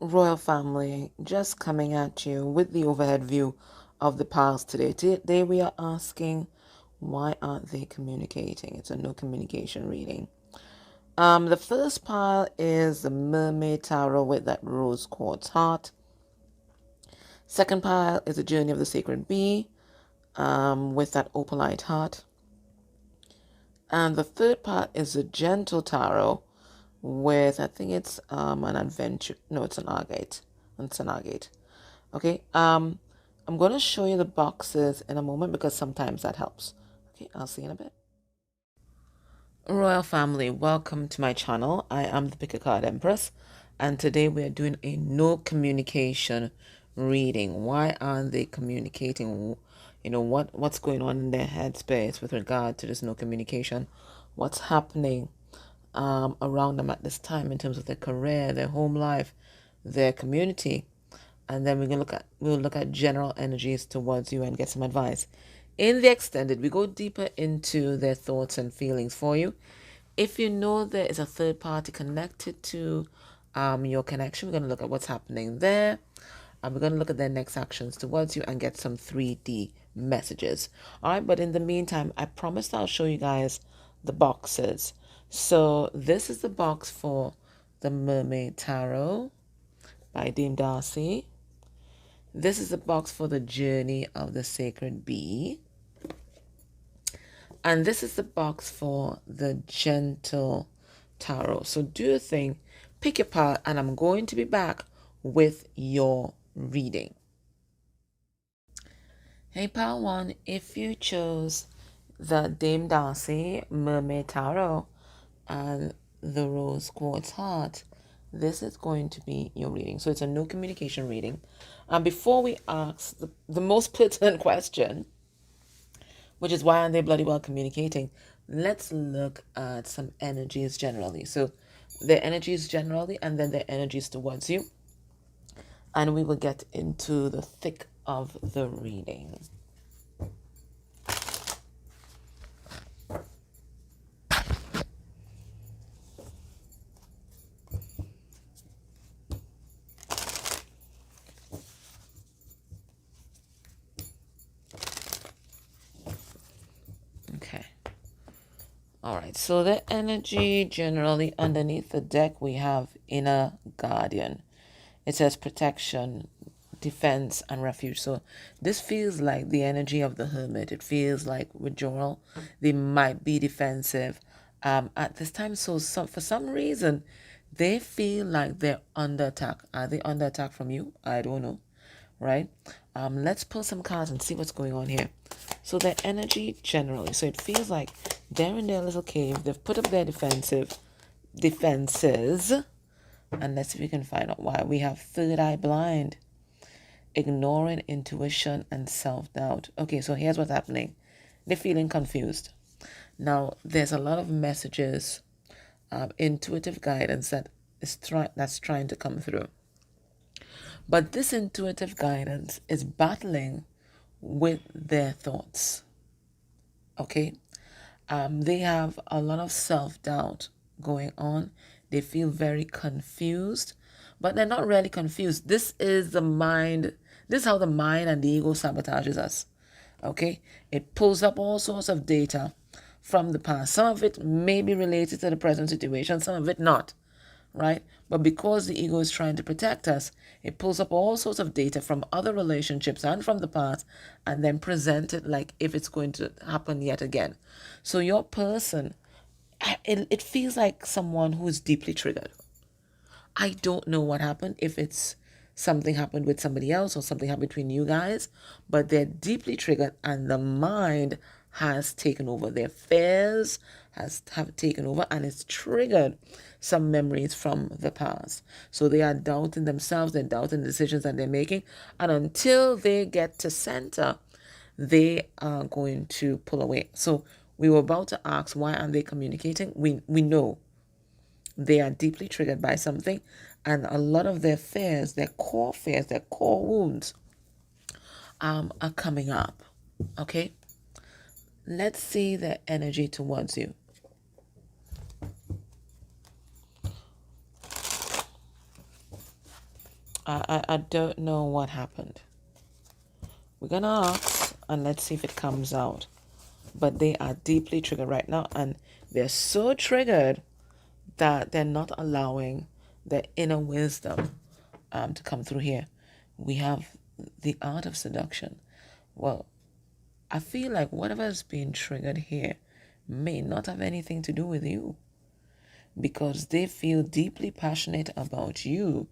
Royal family, just coming at you with the overhead view of the piles today. Today we are asking, why aren't they communicating? It's a no communication reading. The first pile is the Mermaid Tarot with that rose quartz heart. Second pile is the Journey of the Sacred Bee with that opalite heart. And the third part is the Gentle Tarot with, I think it's an adventure. No, it's an agate. It's an agate. Okay. I'm going to show you the boxes in a moment because sometimes that helps. Okay, I'll see you in a bit. Royal family, welcome to my channel. I am the Pick a Card Empress, and today we are doing a no communication reading. Why aren't they communicating? You know, what's going on in their headspace with regard to this no communication? What's happening around them at this time in terms of their career, their home life, their community? And then we'll look at general energies towards you and get some advice. In the extended, we go deeper into their thoughts and feelings for you. If you know there is a third party connected to your connection, we're going to look at what's happening there. And we're going to look at their next actions towards you and get some 3D messages. All right, but in the meantime, I promised I'll show you guys the boxes. So this is the box for the Mermaid Tarot by Dame Darcy. This is the box for the Journey of the Sacred Bee. And this is the box for the Gentle Tarot. So do your thing, pick your part, and I'm going to be back with your reading. Hey, pile one, if you chose the Dame Darcy Mermaid Tarot and the Rose Quartz Heart, this is going to be your reading. So it's a no communication reading. And before we ask the most pertinent question, which is why aren't they bloody well communicating, let's look at some energies generally. So their energies generally, and then their energies towards you. And we will get into the thick of the reading. Okay. All right. So the energy generally underneath the deck, we have inner guardian. It says protection, defense, and refuge. So this feels like the energy of the hermit. It feels like withdrawal. They might be defensive at this time. So for some reason, they feel like they're under attack. Are they under attack from you? I don't know. Right? Let's pull some cards and see what's going on here. So their energy generally. So it feels like they're in their little cave. They've put up their defenses. And let's see if we can find out why. We have third eye blind, ignoring intuition and self-doubt. Okay, so here's what's happening. They're feeling confused. Now, there's a lot of messages, intuitive guidance that's trying to come through. But this intuitive guidance is battling with their thoughts. Okay? They have a lot of self-doubt going on. They feel very confused, but they're not really confused. This is the mind. This is how the mind and the ego sabotages us. Okay? It pulls up all sorts of data from the past. Some of it may be related to the present situation, some of it not. Right? But because the ego is trying to protect us, it pulls up all sorts of data from other relationships and from the past and then present it like if it's going to happen yet again. So your person, it feels like someone who is deeply triggered. I don't know what happened, if it's something happened with somebody else or something happened between you guys, but they're deeply triggered and the mind has taken over. Their fears have taken over and it's triggered some memories from the past. So they are doubting themselves, they're doubting the decisions that they're making, and until they get to center, they are going to pull away. So we were about to ask, why aren't they communicating? We know they are deeply triggered by something, and a lot of their fears, their core wounds are coming up. Okay, let's see the energy towards you. I don't know what happened. We're going to ask and let's see if it comes out. But they are deeply triggered right now, and they're so triggered that they're not allowing their inner wisdom to come through here. We have the art of seduction. Well, I feel like whatever is being triggered here may not have anything to do with you, because they feel deeply passionate about you.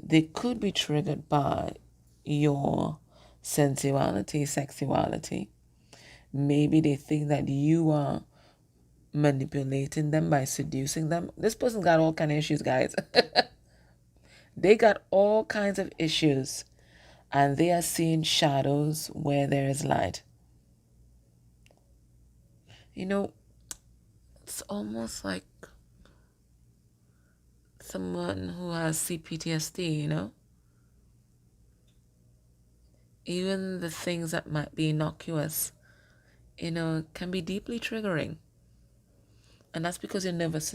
They could be triggered by your sensuality, sexuality. Maybe they think that you are manipulating them by seducing them. This person got all kind of issues, guys. They got all kinds of issues, and they are seeing shadows where there is light. You know, it's almost like someone who has CPTSD, you know? Even the things that might be innocuous, you know, can be deeply triggering. And that's because the nervous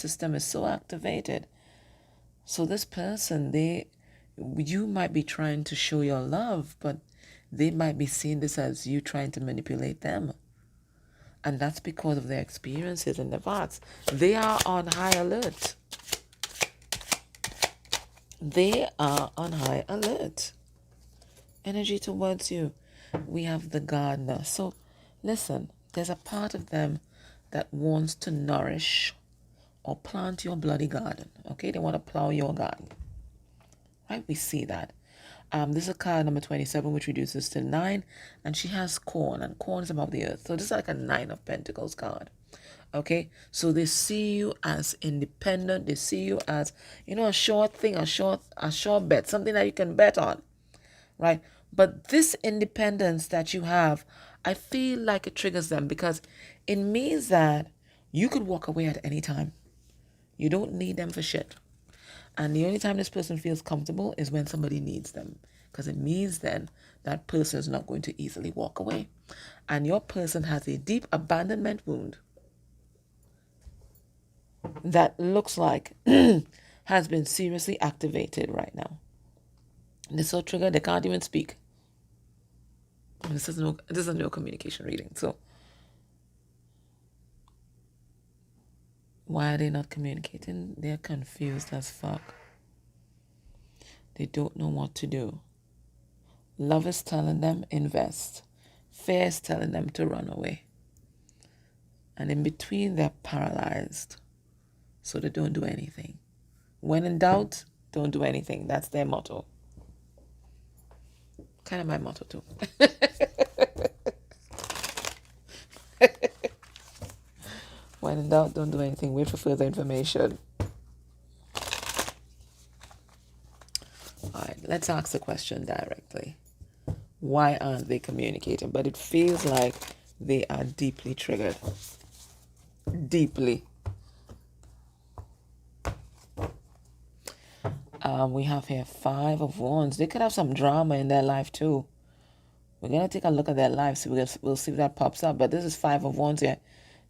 system is so activated. So this person, you might be trying to show your love, but they might be seeing this as you trying to manipulate them. And that's because of their experiences in the past. They are on high alert. They are on high alert. Energy towards you. We have the gardener. So listen, there's a part of them that wants to nourish or plant your bloody garden. Okay, they want to plow your garden. Right, we see that. This is a card number 27, which reduces to 9, and she has corn, and corn is above the earth. So this is like a 9 of Pentacles card. Okay, so they see you as independent. They see you as, you know, a short thing, a short bet, something that you can bet on, right? But this independence that you have, I feel like it triggers them, because it means that you could walk away at any time. You don't need them for shit. And the only time this person feels comfortable is when somebody needs them, because it means then that person is not going to easily walk away. And your person has a deep abandonment wound that looks like has been seriously activated right now. And they're so triggered they can't even speak. This is no communication reading. So why are they not communicating? They're confused as fuck. They don't know what to do. Love is telling them invest. Fear is telling them to run away. And in between, they're paralyzed. So they don't do anything. When in doubt, don't do anything. That's their motto. Kind of my motto too. When in doubt, don't do anything. Wait for further information. All right, let's ask the question directly. Why aren't they communicating? But it feels like they are deeply triggered. Deeply. We have here 5 of Wands. They could have some drama in their life too. We're going to take a look at their lives. So we'll see if that pops up. But this is 5 of Wands here.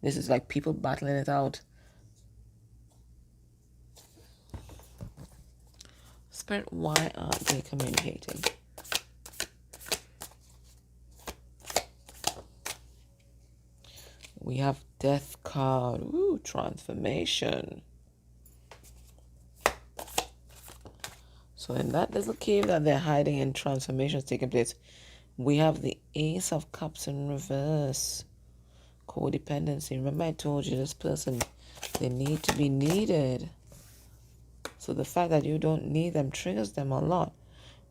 This is like people battling it out. Spirit, why aren't they communicating? We have Death card. Ooh, transformation. So in that little cave that they're hiding in, transformation is taking place. We have the Ace of Cups in reverse. Codependency. Remember I told you this person, they need to be needed. So the fact that you don't need them triggers them a lot.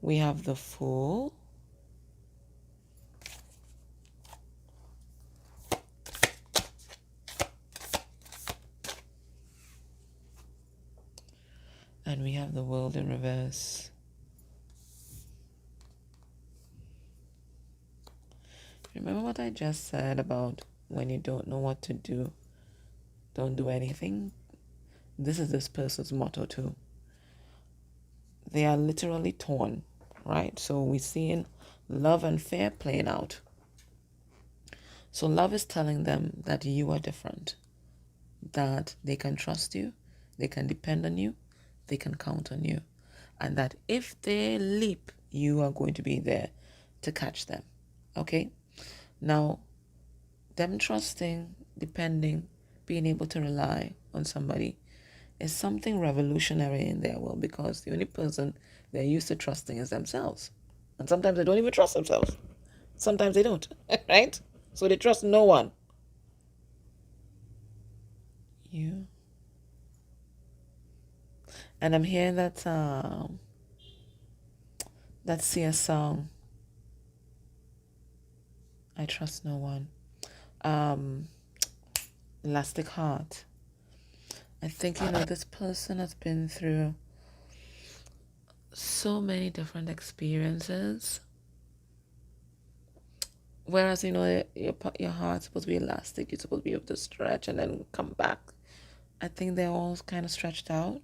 We have the Fool. And we have the World in reverse. Remember what I just said about when you don't know what to do, don't do anything? This is this person's motto too. They are literally torn, right? So we're seeing love and fear playing out. So love is telling them that you are different. that they can trust you, they can depend on you, they can count on you. And that if they leap, you are going to be there to catch them. Okay? Now, them trusting, depending, being able to rely on somebody is something revolutionary in their world, because the only person they're used to trusting is themselves. And sometimes they don't even trust themselves. Sometimes they don't, right? So they trust no one. You. And I'm hearing that Sia song, I Trust No One. Elastic Heart. I think, this person has been through so many different experiences. Whereas, your heart's supposed to be elastic, you're supposed to be able to stretch and then come back. I think they're all kind of stretched out.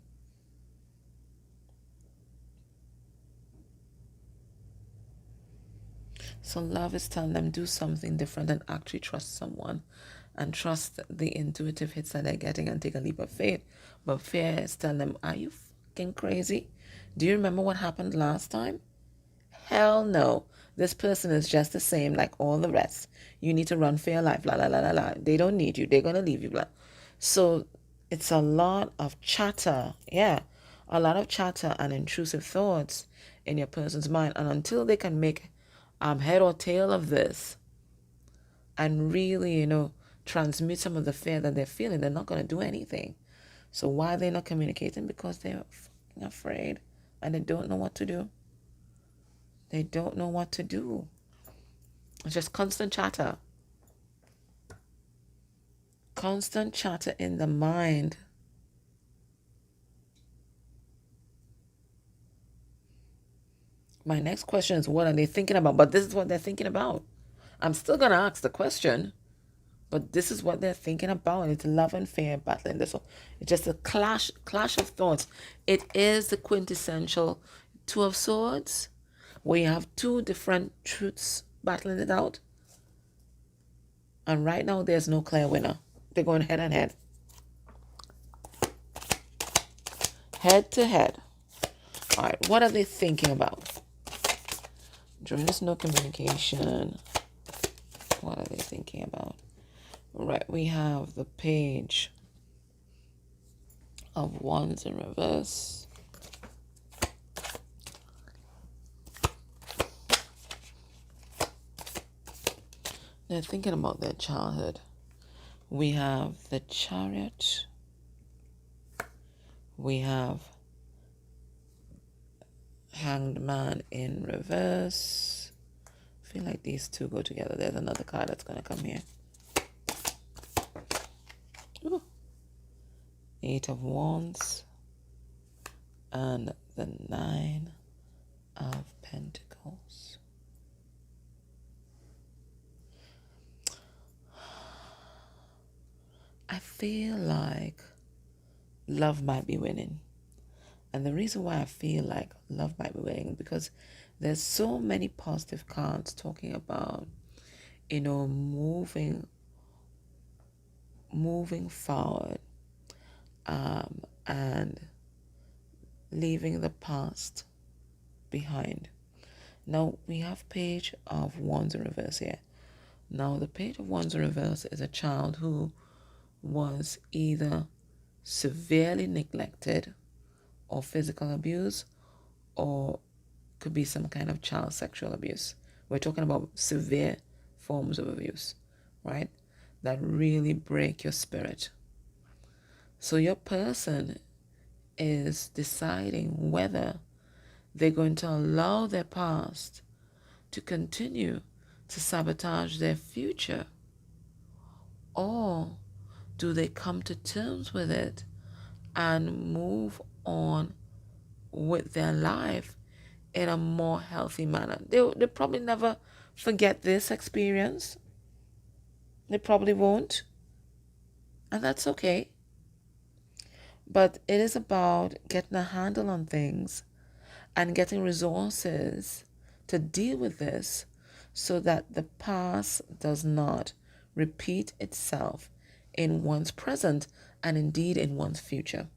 So love is telling them do something different and actually trust someone, and trust the intuitive hits that they're getting and take a leap of faith. But fear is telling them, are you fucking crazy? Do you remember what happened last time? Hell no. This person is just the same like all the rest. You need to run for your life. La la la la la. They don't need you. They're gonna leave you. Blah. So it's a lot of chatter. Yeah. A lot of chatter and intrusive thoughts in your person's mind. And until they can make head or tail of this and really, transmute some of the fear that they're feeling, they're not gonna do anything. So why are they not communicating? Because they're afraid and they don't know what to do. They don't know what to do. It's just constant chatter. Constant chatter in the mind. My next question is, what are they thinking about? But this is what they're thinking about. I'm still going to ask the question, but this is what they're thinking about. It's love and fear battling this one. It's just a clash of thoughts. It is the quintessential Two of Swords, where you have two different truths battling it out. And right now, there's no clear winner. They're going head and head. Head to head. All right, what are they thinking about? During this no communication, what are they thinking about? Right, we have the Page of Wands in reverse. They're thinking about their childhood. We have the Chariot. We have Hanged Man in reverse. I feel like these two go together. There's another card that's going to come here. Ooh. Eight of Wands. And the Nine of Pentacles. I feel like love might be winning. And the reason why I feel like love might be winning is because there's so many positive cards talking about, moving forward, and leaving the past behind. Now we have Page of Wands in reverse here. Now the Page of Wands in reverse is a child who was either severely neglected or physical abuse, or could be some kind of child sexual abuse. We're talking about severe forms of abuse, right? That really break your spirit. So your person is deciding whether they're going to allow their past to continue to sabotage their future, or do they come to terms with it and move on with their life in a more healthy manner? They probably never forget this experience. They probably won't. And that's okay. But it is about getting a handle on things and getting resources to deal with this so that the past does not repeat itself in one's present and indeed in one's future.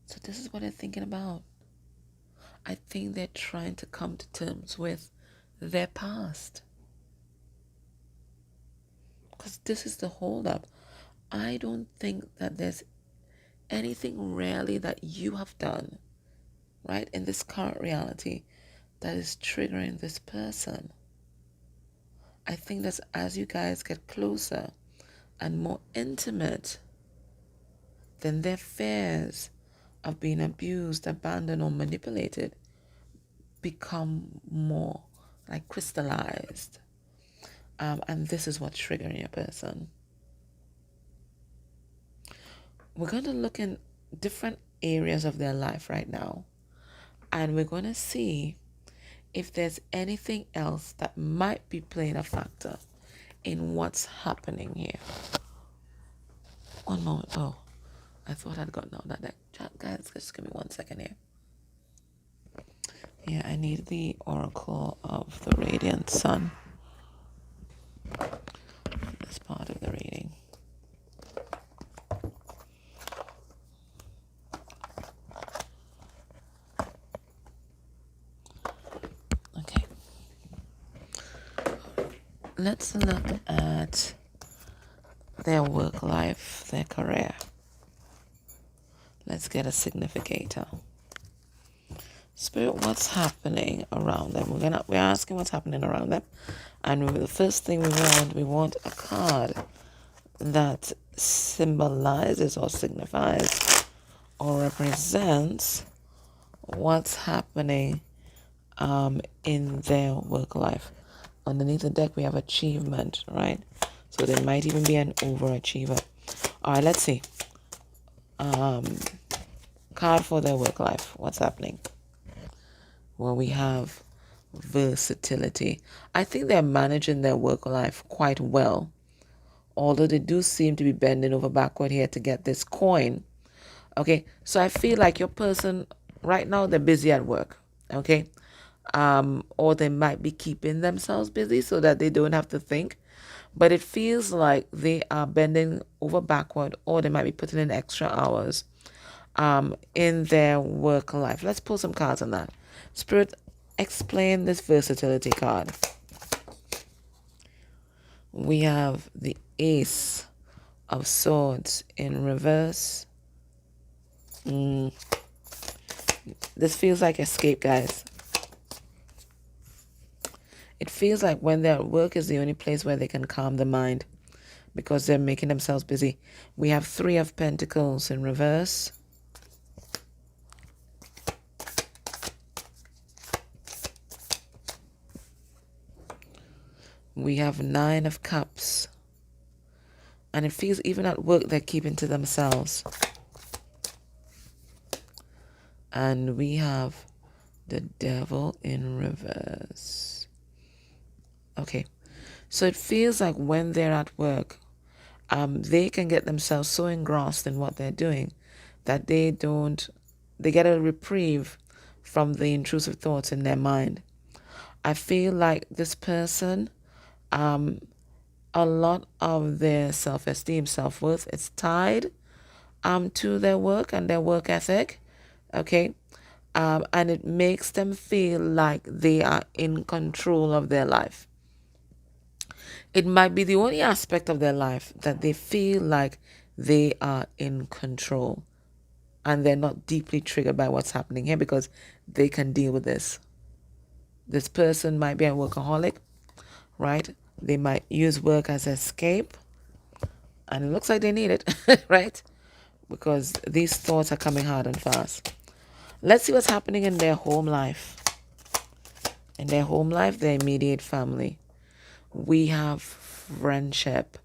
So this is what they're thinking about. I think they're trying to come to terms with their past. Because this is the holdup. I don't think that there's anything really that you have done, right, in this current reality that is triggering this person. I think that as you guys get closer and more intimate, then their fears of being abused, abandoned, or manipulated become more like crystallized. And this is what's triggering your person. We're going to look in different areas of their life right now, and we're going to see if there's anything else that might be playing a factor in what's happening here. One moment. Oh, I thought I'd gotten out that deck. Guys, just give me 1 second here. Yeah, I need the Oracle of the Radiant Sun. This part of the reading. Okay. Let's look at their work life, their career. Let's get a significator. Spirit, what's happening around them? We're asking what's happening around them. And the first thing we want a card that symbolizes or signifies or represents what's happening in their work life. Underneath the deck, we have achievement, right? So they might even be an overachiever. All right, let's see. Card for their work life. What's happening? Well, we have versatility. I think they're managing their work life quite well, although they do seem to be bending over backward here to get this coin. Okay, so I feel like your person right now, they're busy at work. Okay, or they might be keeping themselves busy so that they don't have to think. But it feels like they are bending over backward, or they might be putting in extra hours in their work life. Let's pull some cards on that. Spirit, explain this versatility card. We have the Ace of Swords in reverse. This feels like escape, guys. It feels like when they're at work is the only place where they can calm the mind because they're making themselves busy. We have Three of Pentacles in reverse. We have Nine of Cups. And it feels even at work they're keeping to themselves. And we have the Devil in reverse. Okay. So it feels like when they're at work, they can get themselves so engrossed in what they're doing that they get a reprieve from the intrusive thoughts in their mind. I feel like this person, a lot of their self-esteem, self-worth is tied to their work and their work ethic. Okay. And it makes them feel like they are in control of their life. It might be the only aspect of their life that they feel like they are in control and they're not deeply triggered by what's happening here because they can deal with this. This person might be a workaholic, right? They might use work as escape, and it looks like they need it, right? Because these thoughts are coming hard and fast. Let's see what's happening in their home life. In their home life, their immediate family. We have friendship.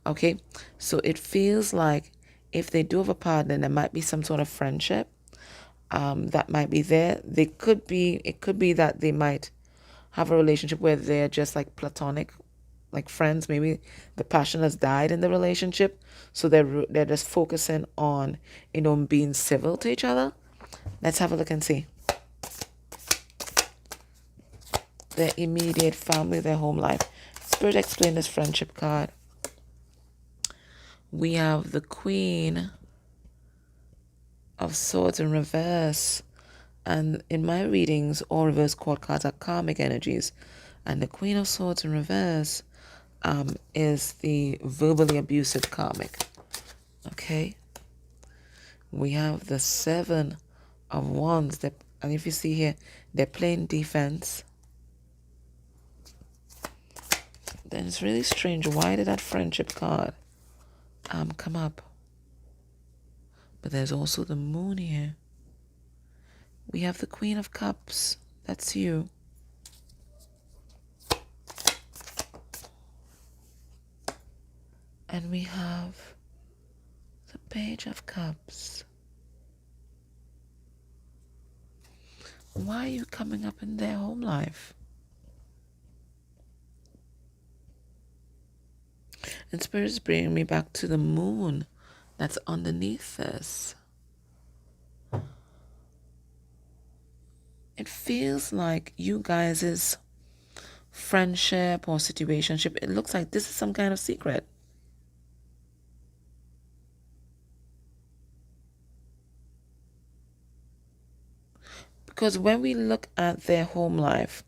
Okay, so it feels like if they do have a partner, there might be some sort of friendship that might be there. It could be that they might have a relationship where they're just like platonic, like friends. Maybe the passion has died in the relationship, so they're just focusing on being civil to each other. Let's have a look and see. Their immediate family, their home life. Spirit, explain this friendship card. We have the Queen of Swords in reverse. And in my readings, all reverse court cards are karmic energies. And the Queen of Swords in reverse is the verbally abusive karmic. Okay? We have the Seven of Wands. And if you see here, they're playing defense. Then it's really strange. Why did that friendship card come up? But there's also the Moon here. We have the Queen of Cups. That's you. And we have the Page of Cups. Why are you coming up in their home life? And Spirit is bringing me back to the Moon that's underneath this. It feels like you guys' friendship or situationship, it looks like this is some kind of secret. Because when we look at their home life,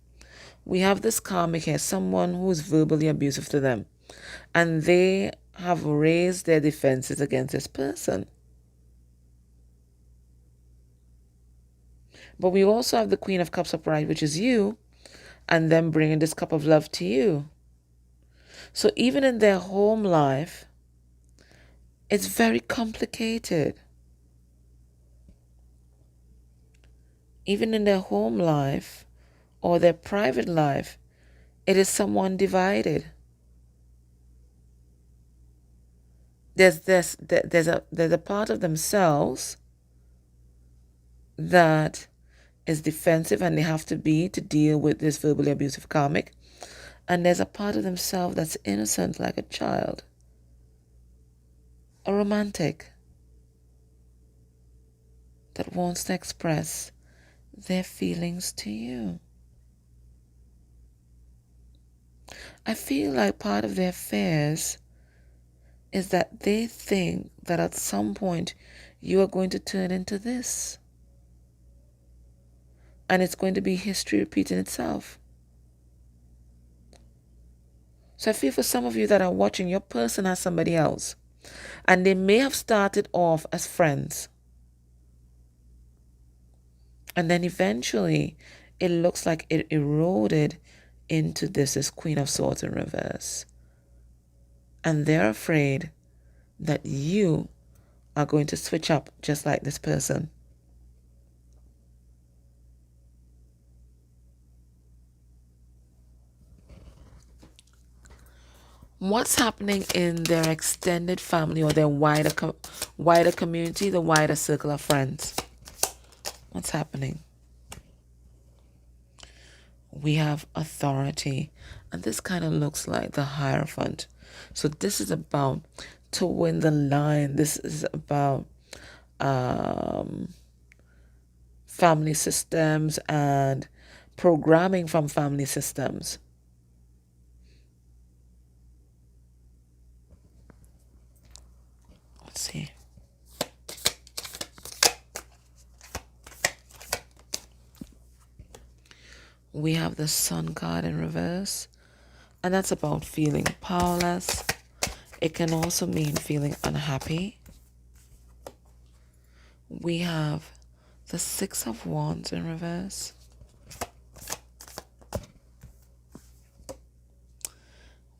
we have this karmic here, someone who's verbally abusive to them. And they have raised their defenses against this person. But we also have the Queen of Cups upright, which is you, and them bringing this cup of love to you. So even in their home life, it's very complicated. Even in their home life or their private life, it is someone divided. There's a part of themselves that is defensive and they have to be to deal with this verbally abusive karmic. And there's a part of themselves that's innocent like a child. A romantic that wants to express their feelings to you. I feel like part of their fears is that they think that at some point you are going to turn into this. And it's going to be history repeating itself. So I feel for some of you that are watching, your person has somebody else. And they may have started off as friends. And then eventually, it looks like it eroded into this Queen of Swords in reverse. And they're afraid that you are going to switch up just like this person. What's happening in their extended family or their wider community, the wider circle of friends? What's happening? We have authority. And this kind of looks like the Hierophant. So this is about towing the line. This is about family systems and programming from family systems. Let's see. We have the Sun card in reverse, and that's about feeling powerless. It can also mean feeling unhappy. We have the Six of Wands in reverse.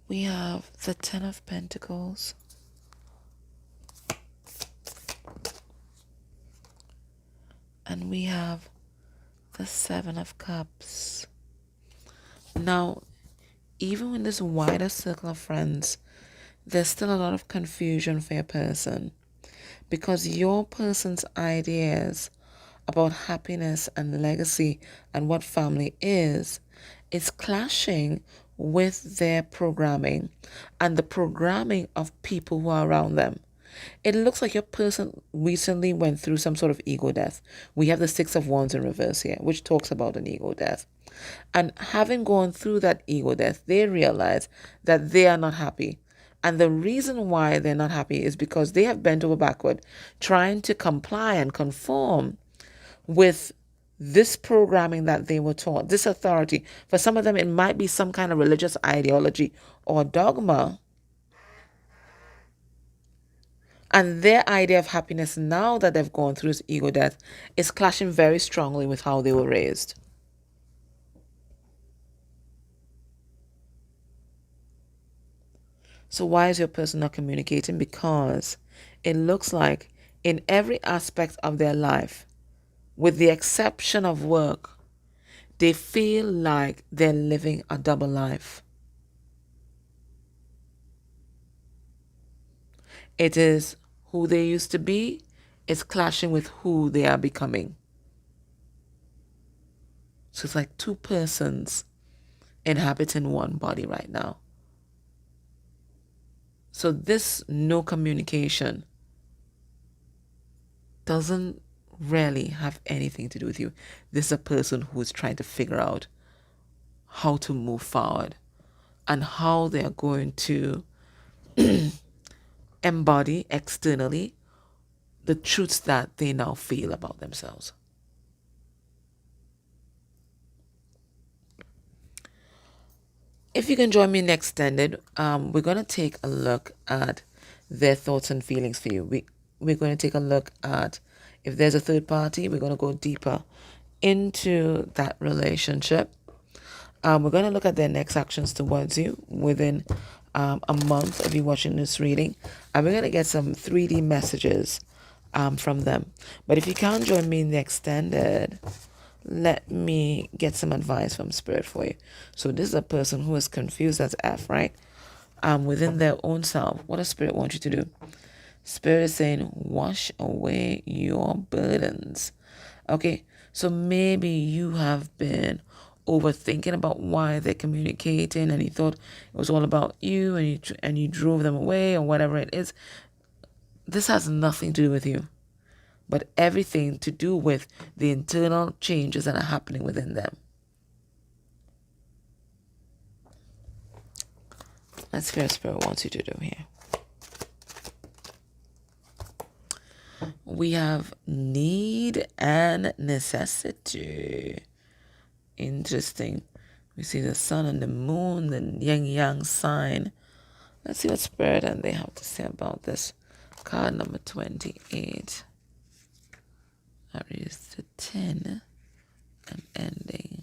We have the Ten of Pentacles. And we have the Seven of Cups. Now, even in this wider circle of friends, there's still a lot of confusion for your person, because your person's ideas about happiness and legacy and what family is clashing with their programming and the programming of people who are around them. It looks like your person recently went through some sort of ego death. We have the Six of Wands in reverse here, which talks about an ego death. And having gone through that ego death, they realize that they are not happy. And the reason why they're not happy is because they have bent over backward trying to comply and conform with this programming that they were taught, this authority. For some of them, it might be some kind of religious ideology or dogma. And their idea of happiness, now that they've gone through this ego death, is clashing very strongly with how they were raised. So why is your person not communicating? Because it looks like in every aspect of their life, with the exception of work, they feel like they're living a double life. It is who they used to be, it's clashing with who they are becoming. So it's like two persons inhabiting one body right now. So this no communication doesn't really have anything to do with you. This is a person who is trying to figure out how to move forward and how they are going to embody externally the truths that they now feel about themselves. If you can join me in extended, we're going to take a look at their thoughts and feelings for you. We're going to take a look at if there's a third party. We're going to go deeper into that relationship. We're going to look at their next actions towards you within a month of you watching this reading. And we're going to get some 3D messages from them. But if you can't join me in the extended, let me get some advice from Spirit for you. So this is a person who is confused as F, right? Within their own self. What does Spirit want you to do? Spirit is saying, wash away your burdens. Okay, so maybe you have been overthinking about why they're communicating and you thought it was all about you and you drove them away or whatever it is. This has nothing to do with you, but everything to do with the internal changes that are happening within them. Let's see what Spirit wants you to do here. We have need and necessity. Interesting. We see the sun and the moon, the yin-yang sign. Let's see what Spirit and they have to say about this. Card number 28. That is the 10 and ending.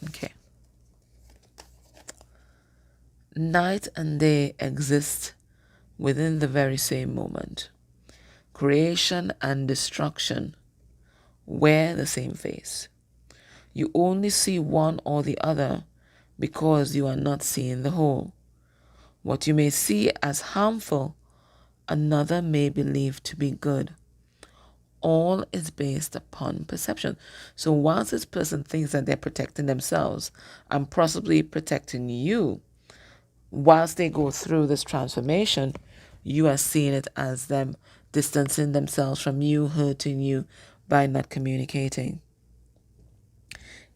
Okay. Night and day exist within the very same moment. Creation and destruction wear the same face. You only see one or the other because you are not seeing the whole. What you may see as harmful, another may believe to be good. All is based upon perception. So whilst this person thinks that they're protecting themselves and possibly protecting you, whilst they go through this transformation, you are seeing it as them distancing themselves from you, hurting you by not communicating.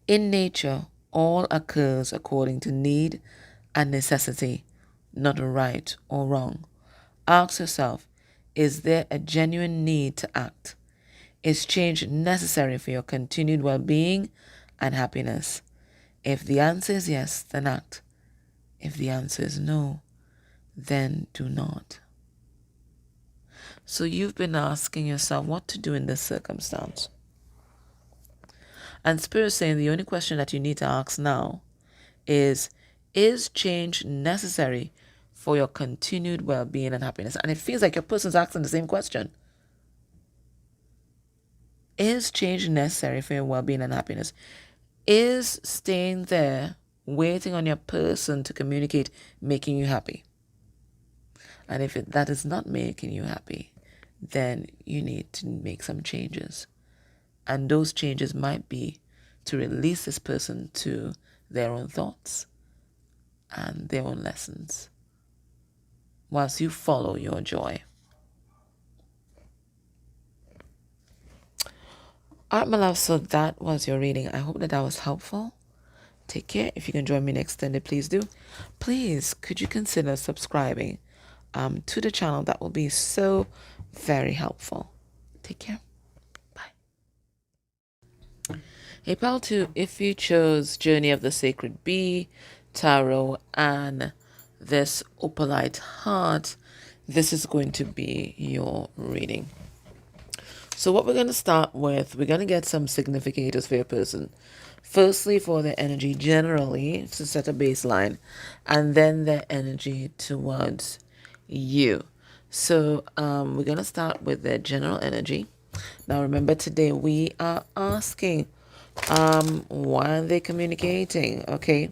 In nature, all occurs according to need and necessity, not right or wrong. Ask yourself, is there a genuine need to act? Is change necessary for your continued well-being and happiness? If the answer is yes, then act. If the answer is no, then do not. So you've been asking yourself what to do in this circumstance. And Spirit is saying the only question that you need to ask now is change necessary for your continued well-being and happiness? And it feels like your person's asking the same question. Is change necessary for your well-being and happiness? Is staying there, waiting on your person to communicate, making you happy? And if that is not making you happy, then you need to make some changes. And those changes might be to release this person to their own thoughts and their own lessons. whilst you follow your joy. All right, my love, so that was your reading. I hope that was helpful. Take care. If you can join me next Sunday, please do. Please, could you consider subscribing to the channel? That will be so very helpful. Take care. Bye. Hey, pal, too, if you chose Journey of the Sacred Bee, Tarot, and this Opalite Heart, this is going to be your reading. So what we're going to start with, we're going to get some significators for your person. Firstly, for their energy generally, to set a baseline, and then their energy towards you. So we're going to start with their general energy. Now remember, today we are asking, why are they communicating? Okay,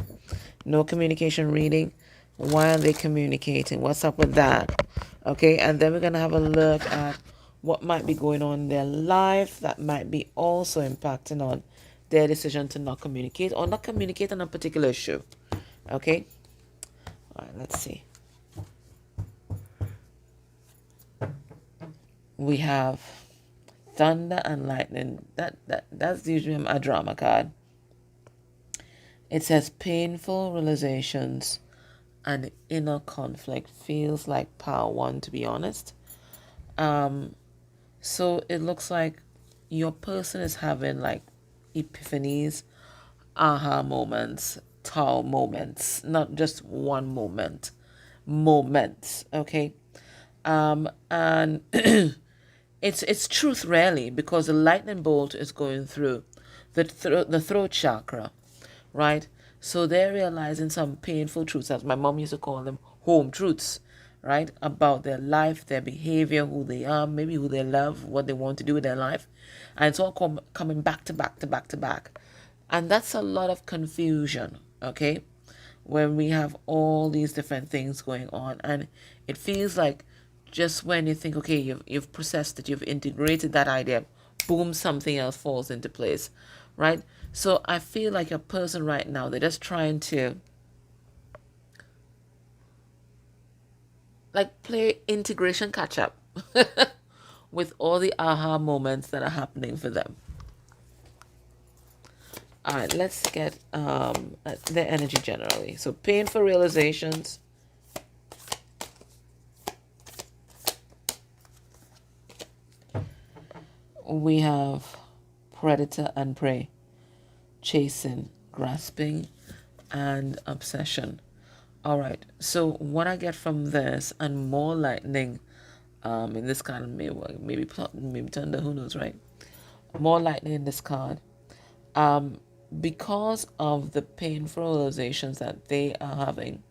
no communication reading. Why are they communicating? What's up with that? Okay, and then we're going to have a look at what might be going on in their life that might be also impacting on their decision to not communicate or not communicate on a particular issue. Okay? All right, let's see. We have thunder and lightning. That's usually a drama card. It says painful realizations and inner conflict. Feels like power one, to be honest. So it looks like your person is having like epiphanies, aha moments, tau moments, not just one moment, moments, okay? And it's truth really, because the lightning bolt is going through the throat chakra, right? So they're realizing some painful truths, as my mom used to call them, home truths, right? About their life, their behavior, who they are, maybe who they love, what they want to do with their life. And it's all coming back to back to back to back. And that's a lot of confusion, okay? When we have all these different things going on. And it feels like just when you think, okay, you've processed it, you've integrated that idea, boom, something else falls into place, right? So I feel like a person right now, they're just trying to like play integration catch up with all the aha moments that are happening for them. All right, let's get their energy generally. So painful realizations. We have predator and prey, chasing, grasping, and obsession. All right, so what I get from this, and more lightning in this card, maybe thunder, who knows, right? More lightning in this card. Because of the painful realizations that they are having,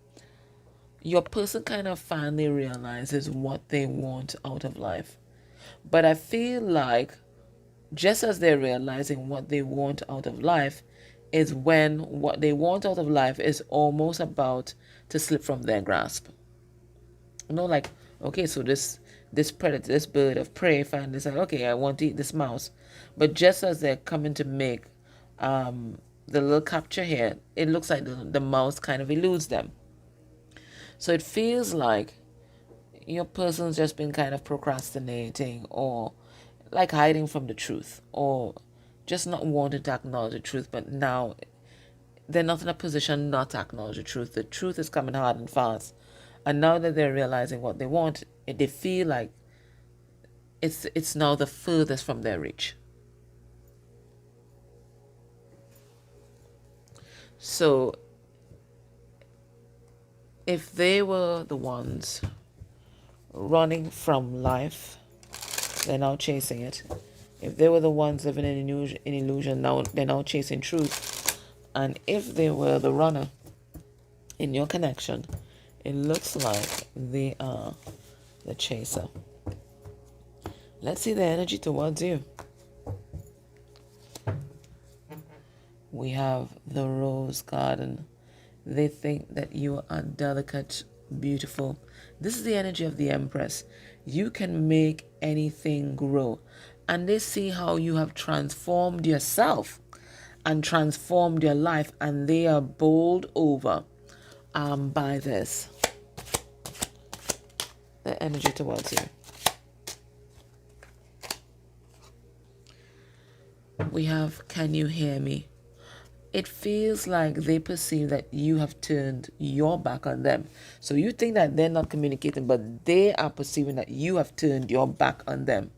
your person kind of finally realizes what they want out of life. But I feel like just as they're realizing what they want out of life is when what they want out of life is almost about to slip from their grasp. You know, like, okay, so this predator, this bird of prey finally decides, okay, I want to eat this mouse. But just as they're coming to make the little capture here, it looks like the mouse kind of eludes them. So it feels like your person's just been kind of procrastinating, or like hiding from the truth, or just not wanting to acknowledge the truth. But now they're not in a position not to acknowledge the truth. The truth is coming hard and fast. And now that they're realizing what they want, they feel like it's now the furthest from their reach. So if they were the ones running from life, they're now chasing it. If they were the ones living in illusion, now they're now chasing truth. And if they were the runner in your connection, it looks like they are the chaser. Let's see the energy towards you. We have the rose garden. They think that you are delicate, beautiful. This is the energy of the Empress. You can make anything grow. And they see how you have transformed yourself and transformed your life. And they are bowled over by this. the energy towards you. We have, can you hear me? It feels like they perceive that you have turned your back on them. So you think that they're not communicating, but they are perceiving that you have turned your back on them.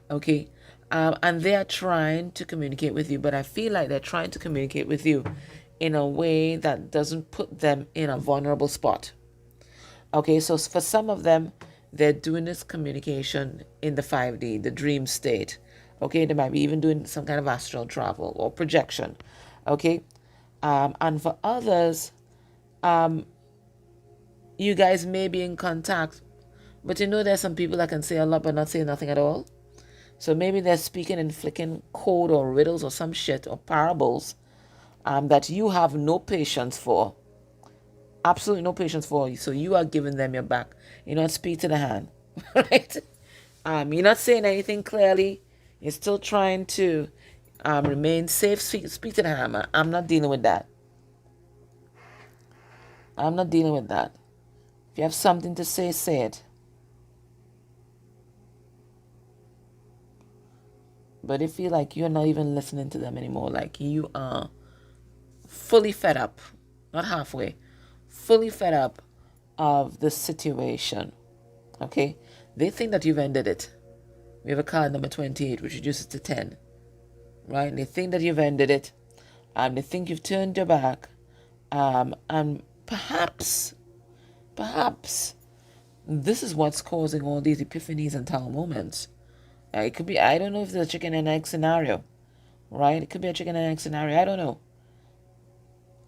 Okay? And they are trying to communicate with you, but I feel like they're trying to communicate with you in a way that doesn't put them in a vulnerable spot. Okay, so for some of them, they're doing this communication in the 5D, the dream state. Okay, they might be even doing some kind of astral travel or projection. Okay, and for others, you guys may be in contact, but you know there's some people that can say a lot but not say nothing at all. So maybe they're speaking in flicking code or riddles or some shit or parables that you have no patience for. Absolutely no patience for you. So you are giving them your back. You're not speak to the hand. Right? You're not saying anything clearly. You're still trying to remain safe. Speak to the hand. I'm not dealing with that. I'm not dealing with that. If you have something to say, say it. But it feel like you're not even listening to them anymore. Like you are fully fed up. Not halfway. Fully fed up of the situation. Okay? They think that you've ended it. We have a card number 28, which reduces to 10. Right? And they think that you've ended it. They think you've turned your back. And perhaps, this is what's causing all these epiphanies and tower moments. It could be, I don't know if it's a chicken and egg scenario. Right? It could be a chicken and egg scenario. I don't know.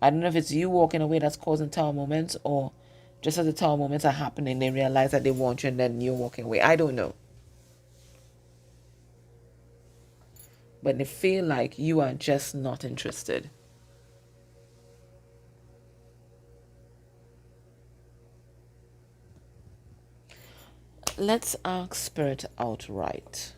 I don't know if it's you walking away that's causing tower moments, or just as the tower moments are happening, they realize that they want you and then you're walking away. I don't know. But they feel like you are just not interested. Let's ask Spirit outright.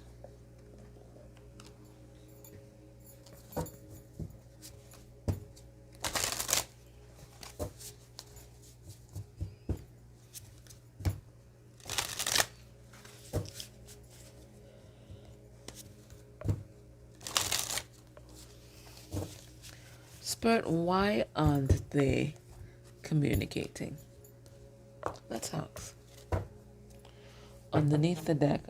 Spirit, why aren't they communicating? Let's ask. Underneath the deck,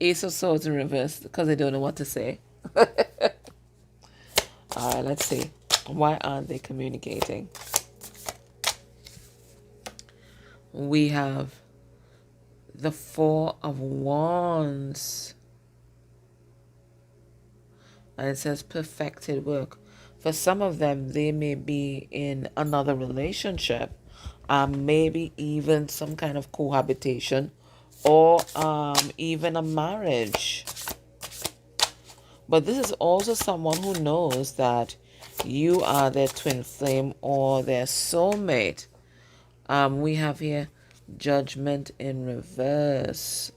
Ace of Swords in reverse because they don't know what to say. All right, let's see. Why aren't they communicating? We have the Four of Wands. And it says perfected work. For some of them, they may be in another relationship, maybe even some kind of cohabitation, or even a marriage. But this is also someone who knows that you are their twin flame or their soulmate. We have here Judgment in reverse.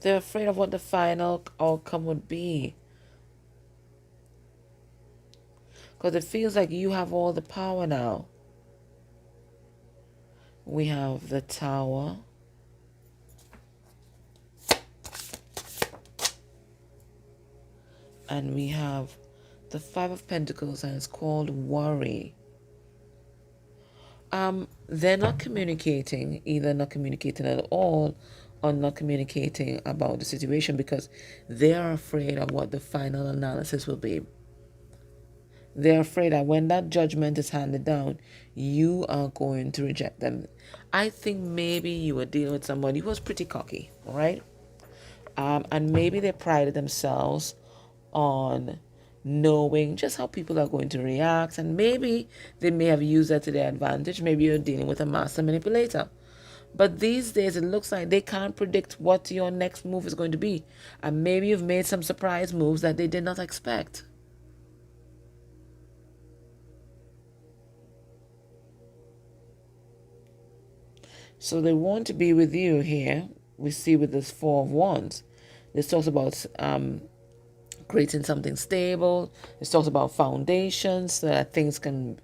They're afraid of what the final outcome would be. Because it feels like you have all the power now. We have the Tower. And we have the Five of Pentacles, and it's called worry. They're not communicating, either not communicating at all, or not communicating about the situation because they are afraid of what the final analysis will be. They're afraid that when that judgment is handed down, you are going to reject them. I think maybe you were dealing with somebody who was pretty cocky, all right? And maybe they prided themselves on knowing just how people are going to react, and maybe they may have used that to their advantage. Maybe you're dealing with a master manipulator. But these days, it looks like they can't predict what your next move is going to be. And maybe you've made some surprise moves that they did not expect. So they want to be with you here. We see with this Four of Wands. This talks about creating something stable. This talks about foundations so that things can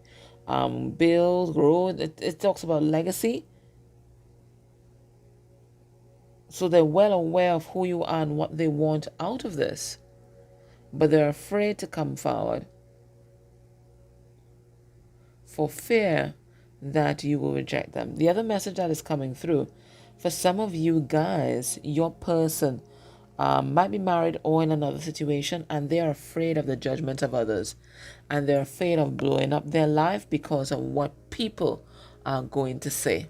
build, grow. It talks about legacy. So they're well aware of who you are and what they want out of this, but they're afraid to come forward for fear that you will reject them. The other message that is coming through, for some of you guys, your person might be married or in another situation, and they are afraid of the judgment of others, and they're afraid of blowing up their life because of what people are going to say.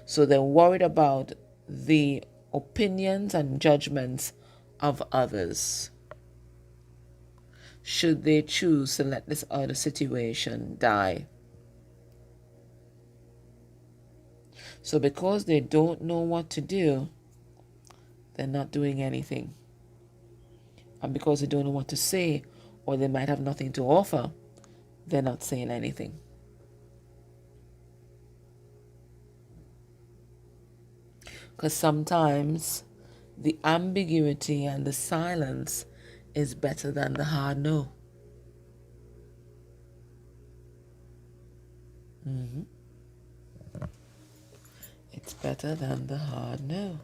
So they're worried about the opinions and judgments of others, should they choose to let this other situation die. So because they don't know what to do, they're not doing anything. And because they don't know what to say, or they might have nothing to offer, they're not saying anything. Because sometimes the ambiguity and the silence is better than the hard no. It's better than the hard no.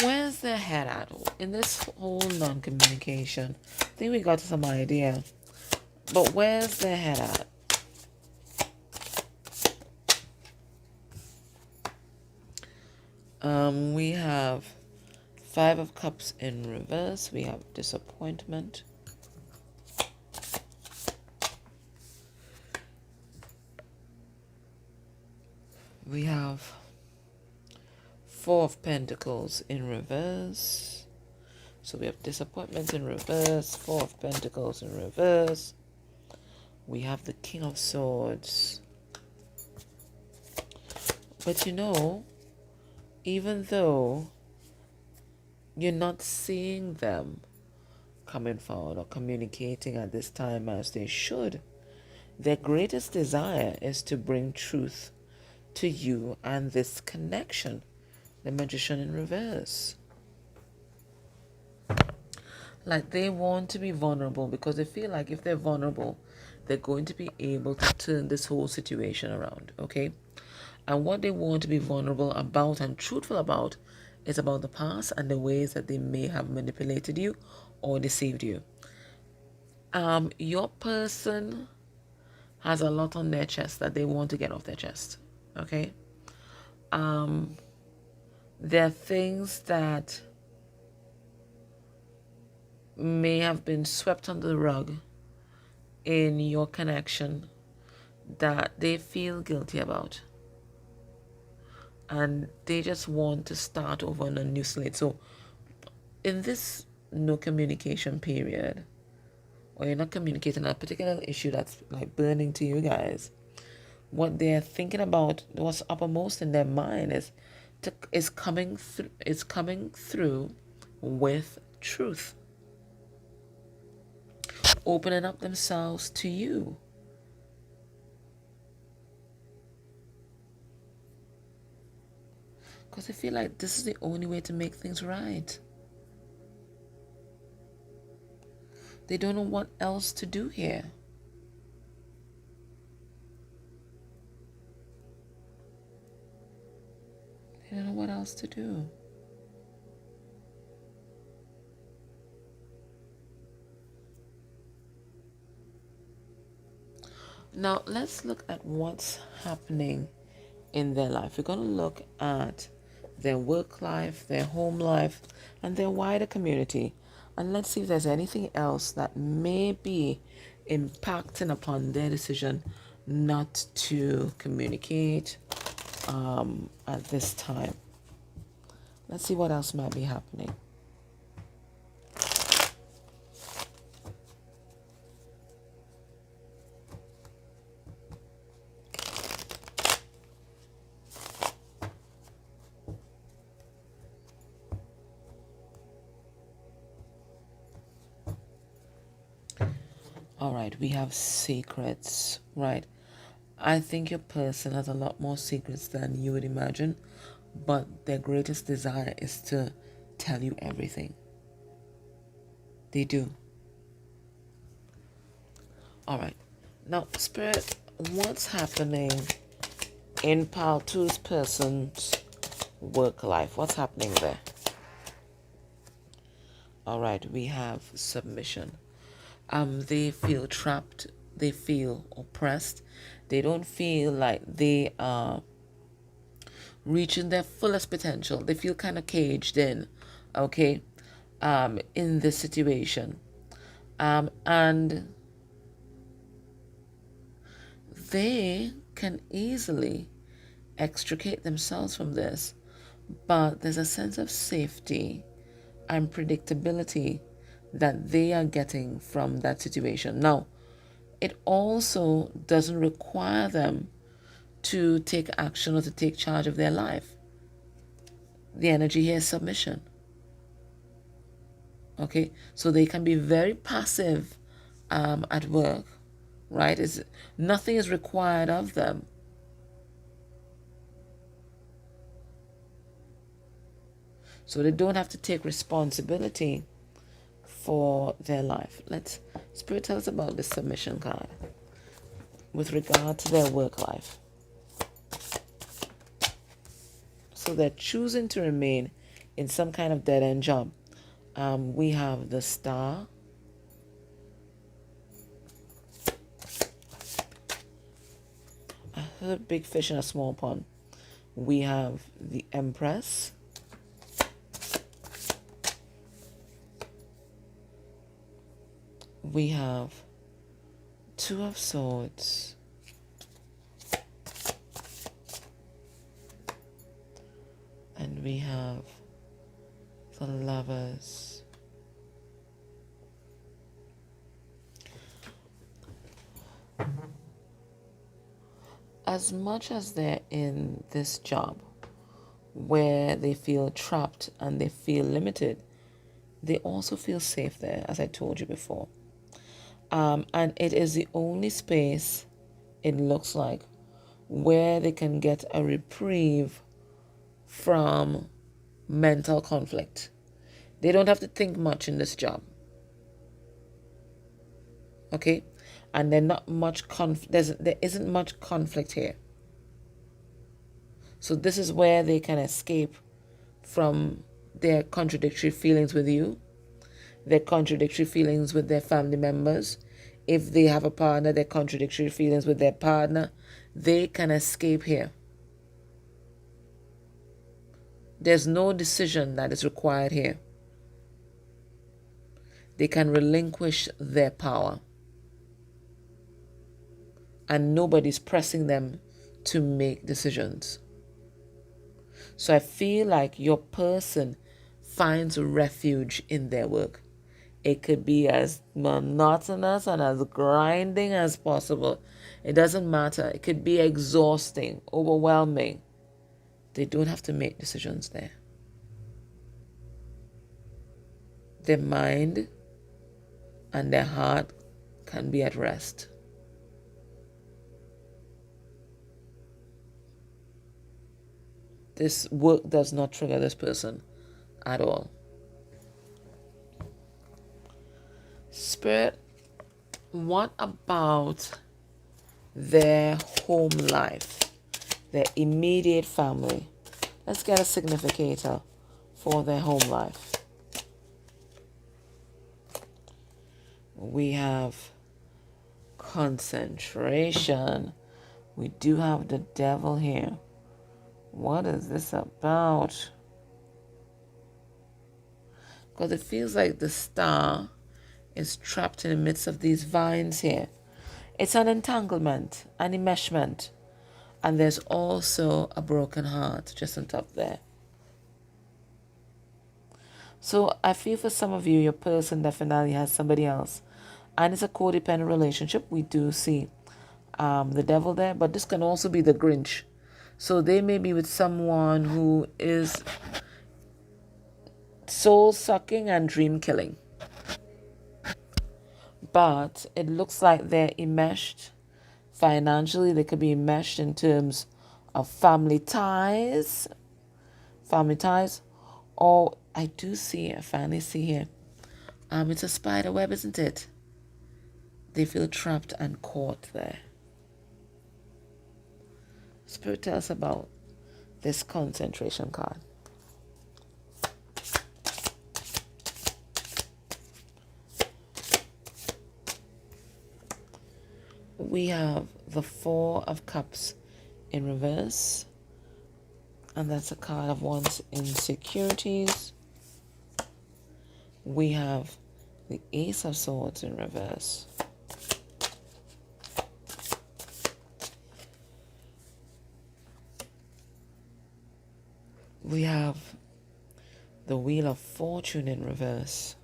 Where's their head at in this whole non-communication? I think we got some idea. But where's their head at? We have 5 of Cups in reverse. We have disappointment. We have 4 of Pentacles in reverse. So we have disappointment in reverse, 4 of Pentacles in reverse. We have the King of Swords. But you know, even though you're not seeing them coming forward or communicating at this time as they should, their greatest desire is to bring truth to you and this connection. The Magician in reverse. Like they want to be vulnerable because they feel like if they're vulnerable, they're going to be able to turn this whole situation around, okay? And what they want to be vulnerable about and truthful about is about the past and the ways that they may have manipulated you or deceived you. Your person has a lot on their chest that they want to get off their chest, okay? There are things that may have been swept under the rug in your connection that they feel guilty about. And they just want to start over on a new slate. So in this no communication period, or you're not communicating a particular issue that's like burning to you guys, what they're thinking about, what's uppermost in their mind is coming through with truth, opening up themselves to you. Because they feel like this is the only way to make things right. They don't know what else to do here. They don't know what else to do. Now, let's look at what's happening in their life. We're going to look at their work life, their home life, and their wider community. And let's see if there's anything else that may be impacting upon their decision not to communicate at this time. Let's see what else might be happening. All right, we have secrets, right? I think your person has a lot more secrets than you would imagine, but their greatest desire is to tell you everything. They do. All right. Now, Spirit, what's happening in Pile 2's person's work life? What's happening there? All right, we have submission. They feel trapped. They feel oppressed. They don't feel like they are reaching their fullest potential. They feel kind of caged in, okay, in this situation. And they can easily extricate themselves from this, but there's a sense of safety and predictability that they are getting from that situation. Now, it also doesn't require them to take action or to take charge of their life. The energy here is submission. Okay, so they can be very passive at work, right? Nothing is required of them. So they don't have to take responsibility for their life. Spirit tell us about this submission card with regard to their work life. So they're choosing to remain in some kind of dead-end job. We have the Star. I heard a big fish in a small pond. We have the Empress. We have Two of Swords. And we have the Lovers. As much as they're in this job where they feel trapped and they feel limited, they also feel safe there, as I told you before. And it is the only space, it looks like, where they can get a reprieve from mental conflict. They don't have to think much in this job. Okay? And there isn't much conflict here. So this is where they can escape from their contradictory feelings with you, their contradictory feelings with their family members. If they have a partner, their contradictory feelings with their partner, they can escape here. There's no decision that is required here. They can relinquish their power. And nobody's pressing them to make decisions. So I feel like your person finds refuge in their work. It could be as monotonous and as grinding as possible. It doesn't matter. It could be exhausting, overwhelming. They don't have to make decisions there. Their mind and their heart can be at rest. This work does not trigger this person at all. Spirit, what about their home life, their immediate family? Let's get a significator for their home life. We have concentration. We do have the Devil here. What is this about? Because it feels like the Star is trapped in the midst of these vines here. It's an entanglement, an enmeshment. And there's also a broken heart just on top there. So I feel for some of you, your person definitely has somebody else. And it's a codependent relationship. We do see the Devil there. But this can also be the Grinch. So they may be with someone who is soul-sucking and dream-killing. But it looks like they're enmeshed financially. They could be enmeshed in terms of family ties, Or I finally see here, it's a spider web, isn't it? They feel trapped and caught there. Spirit tells us about this concentration card. We have the Four of Cups in reverse, and that's a card of one's insecurities. We have the Ace of Swords in reverse. We have the Wheel of Fortune in reverse.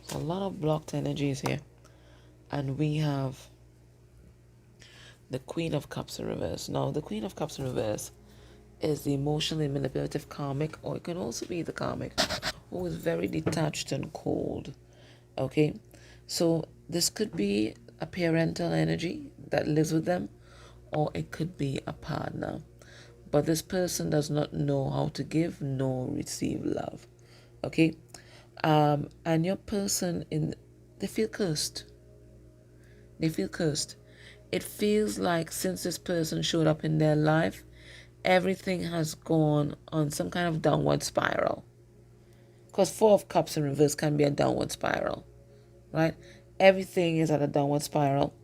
So a lot of blocked energies here. And we have the Queen of Cups in reverse. Now, the Queen of Cups in reverse is the emotionally manipulative karmic, or it can also be the karmic, who is very detached and cold. Okay? So this could be a parental energy that lives with them, or it could be a partner. But this person does not know how to give nor receive love. Okay? And your person, they feel cursed. They feel cursed. It feels like since this person showed up in their life, everything has gone on some kind of downward spiral. Because Four of Cups in reverse can be a downward spiral, right? Everything is at a downward spiral.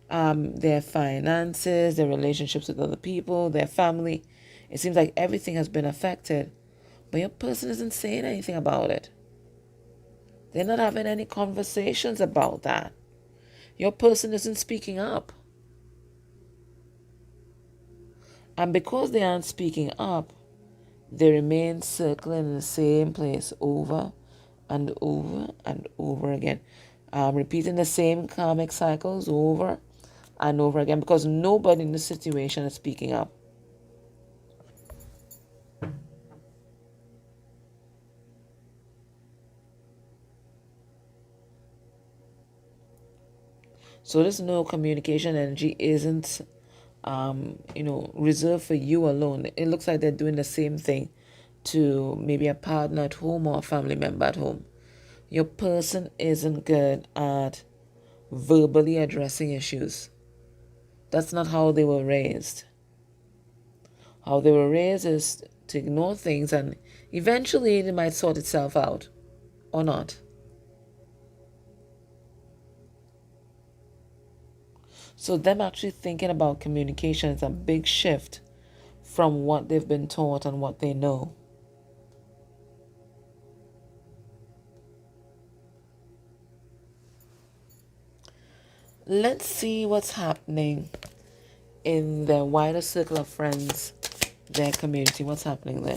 Their finances, their relationships with other people, their family. It seems like everything has been affected, but your person isn't saying anything about it. They're not having any conversations about that. Your person isn't speaking up. And because they aren't speaking up, they remain circling in the same place over and over and over again. Repeating the same karmic cycles over and over again because nobody in the situation is speaking up. So this no communication energy isn't reserved for you alone. It looks like they're doing the same thing to maybe a partner at home or a family member at home. Your person isn't good at verbally addressing issues. That's not how they were raised. How they were raised is to ignore things and eventually it might sort itself out or not. So them actually thinking about communication is a big shift from what they've been taught and what they know. Let's see what's happening in their wider circle of friends, their community. What's happening there?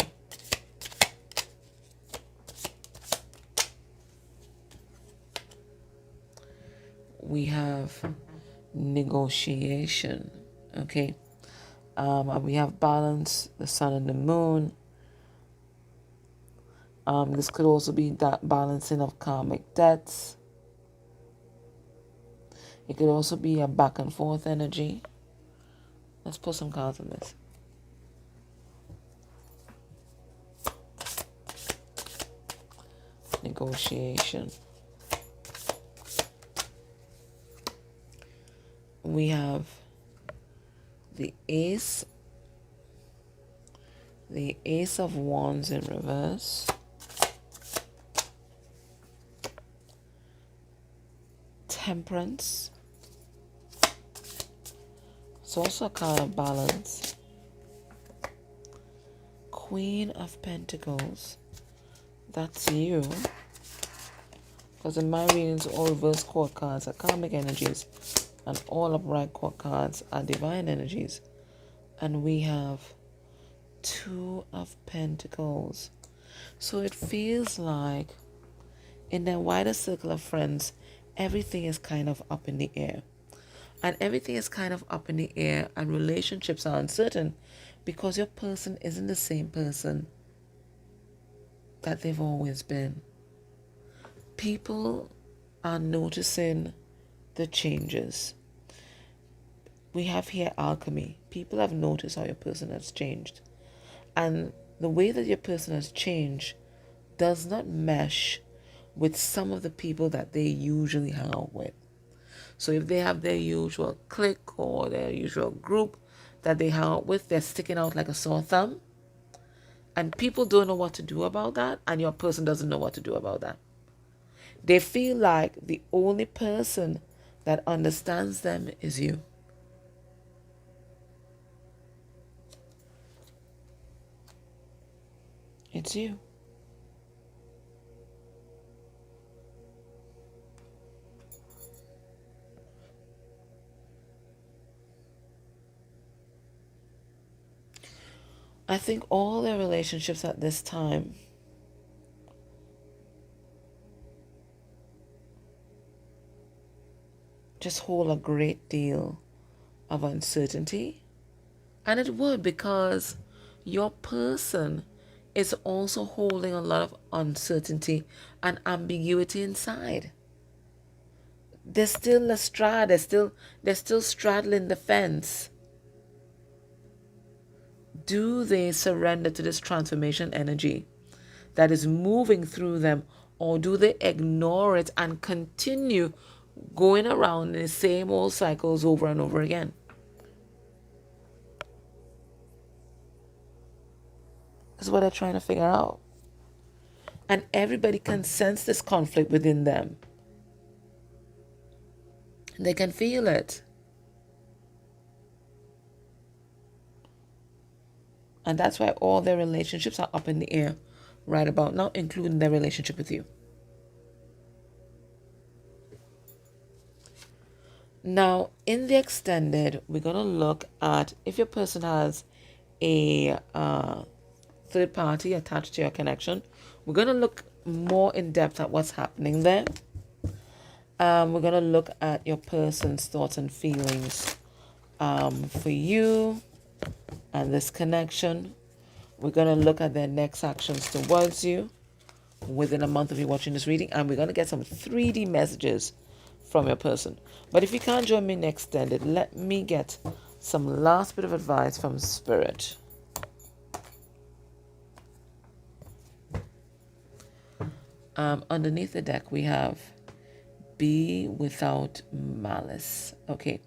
We have negotiation. Okay. We have balance, the sun and the moon. This could also be that balancing of karmic debts. It could also be a back and forth energy. Let's put some cards on this. Negotiation. We have the Ace of Wands in reverse. Temperance. It's also a card of balance. Queen of Pentacles. That's you. Because in my readings, all reverse court cards are karmic energies. And all upright court cards are divine energies. And we have Two of Pentacles. So it feels like in their wider circle of friends, everything is kind of up in the air. And everything is kind of up in the air and relationships are uncertain because your person isn't the same person that they've always been. People are noticing the changes. We have here alchemy. People have noticed how your person has changed. And the way that your person has changed does not mesh with some of the people that they usually hang out with. So if they have their usual clique or their usual group that they hang out with, they're sticking out like a sore thumb. And people don't know what to do about that, and your person doesn't know what to do about that. They feel like the only person that understands them is you. It's you. I think all their relationships at this time just hold a great deal of uncertainty. And it would, because your person is also holding a lot of uncertainty and ambiguity inside. They're still astride, they're still straddling the fence. Do they surrender to this transformation energy that is moving through them, or do they ignore it and continue going around in the same old cycles over and over again? That's what they're trying to figure out. And everybody can sense this conflict within them. They can feel it. And that's why all their relationships are up in the air right about now, including their relationship with you. Now, in the extended, we're going to look at if your person has a third party attached to your connection. We're going to look more in depth at what's happening there. We're going to look at your person's thoughts and feelings for you and this connection. We're going to look at their next actions towards you within a month of you watching this reading, and we're going to get some 3D messages from your person. But if you can't join me in extended, let me get some last bit of advice from Spirit. Underneath the deck, we have be without malice. Okay.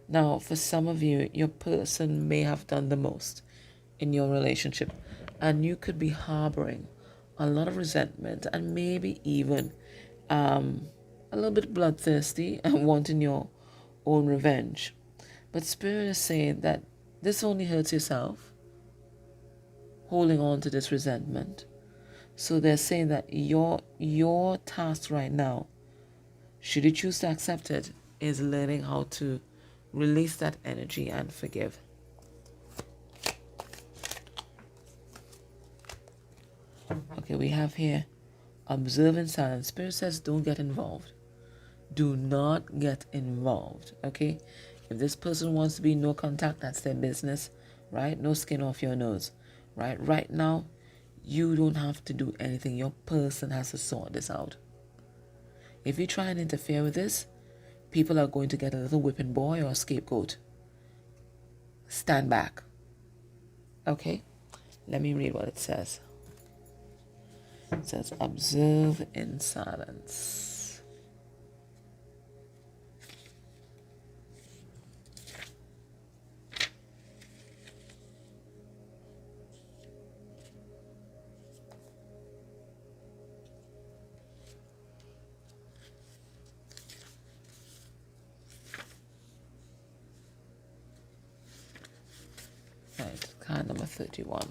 Now, for some of you, your person may have done the most in your relationship, and you could be harboring a lot of resentment and maybe even a little bit bloodthirsty and wanting your own revenge. But Spirit is saying that this only hurts yourself, holding on to this resentment. So they're saying that your task right now, should you choose to accept it, is learning how to release that energy and forgive. Okay, we have here observe in silence. Spirit says don't get involved. Do not get involved, okay? If this person wants to be no contact, that's their business, right? No skin off your nose, right? Right now, you don't have to do anything. Your person has to sort this out. If you try and interfere with this, people are going to get a little whipping boy or a scapegoat. Stand back. Okay? Let me read what it says. It says, observe in silence. Right, card number 31.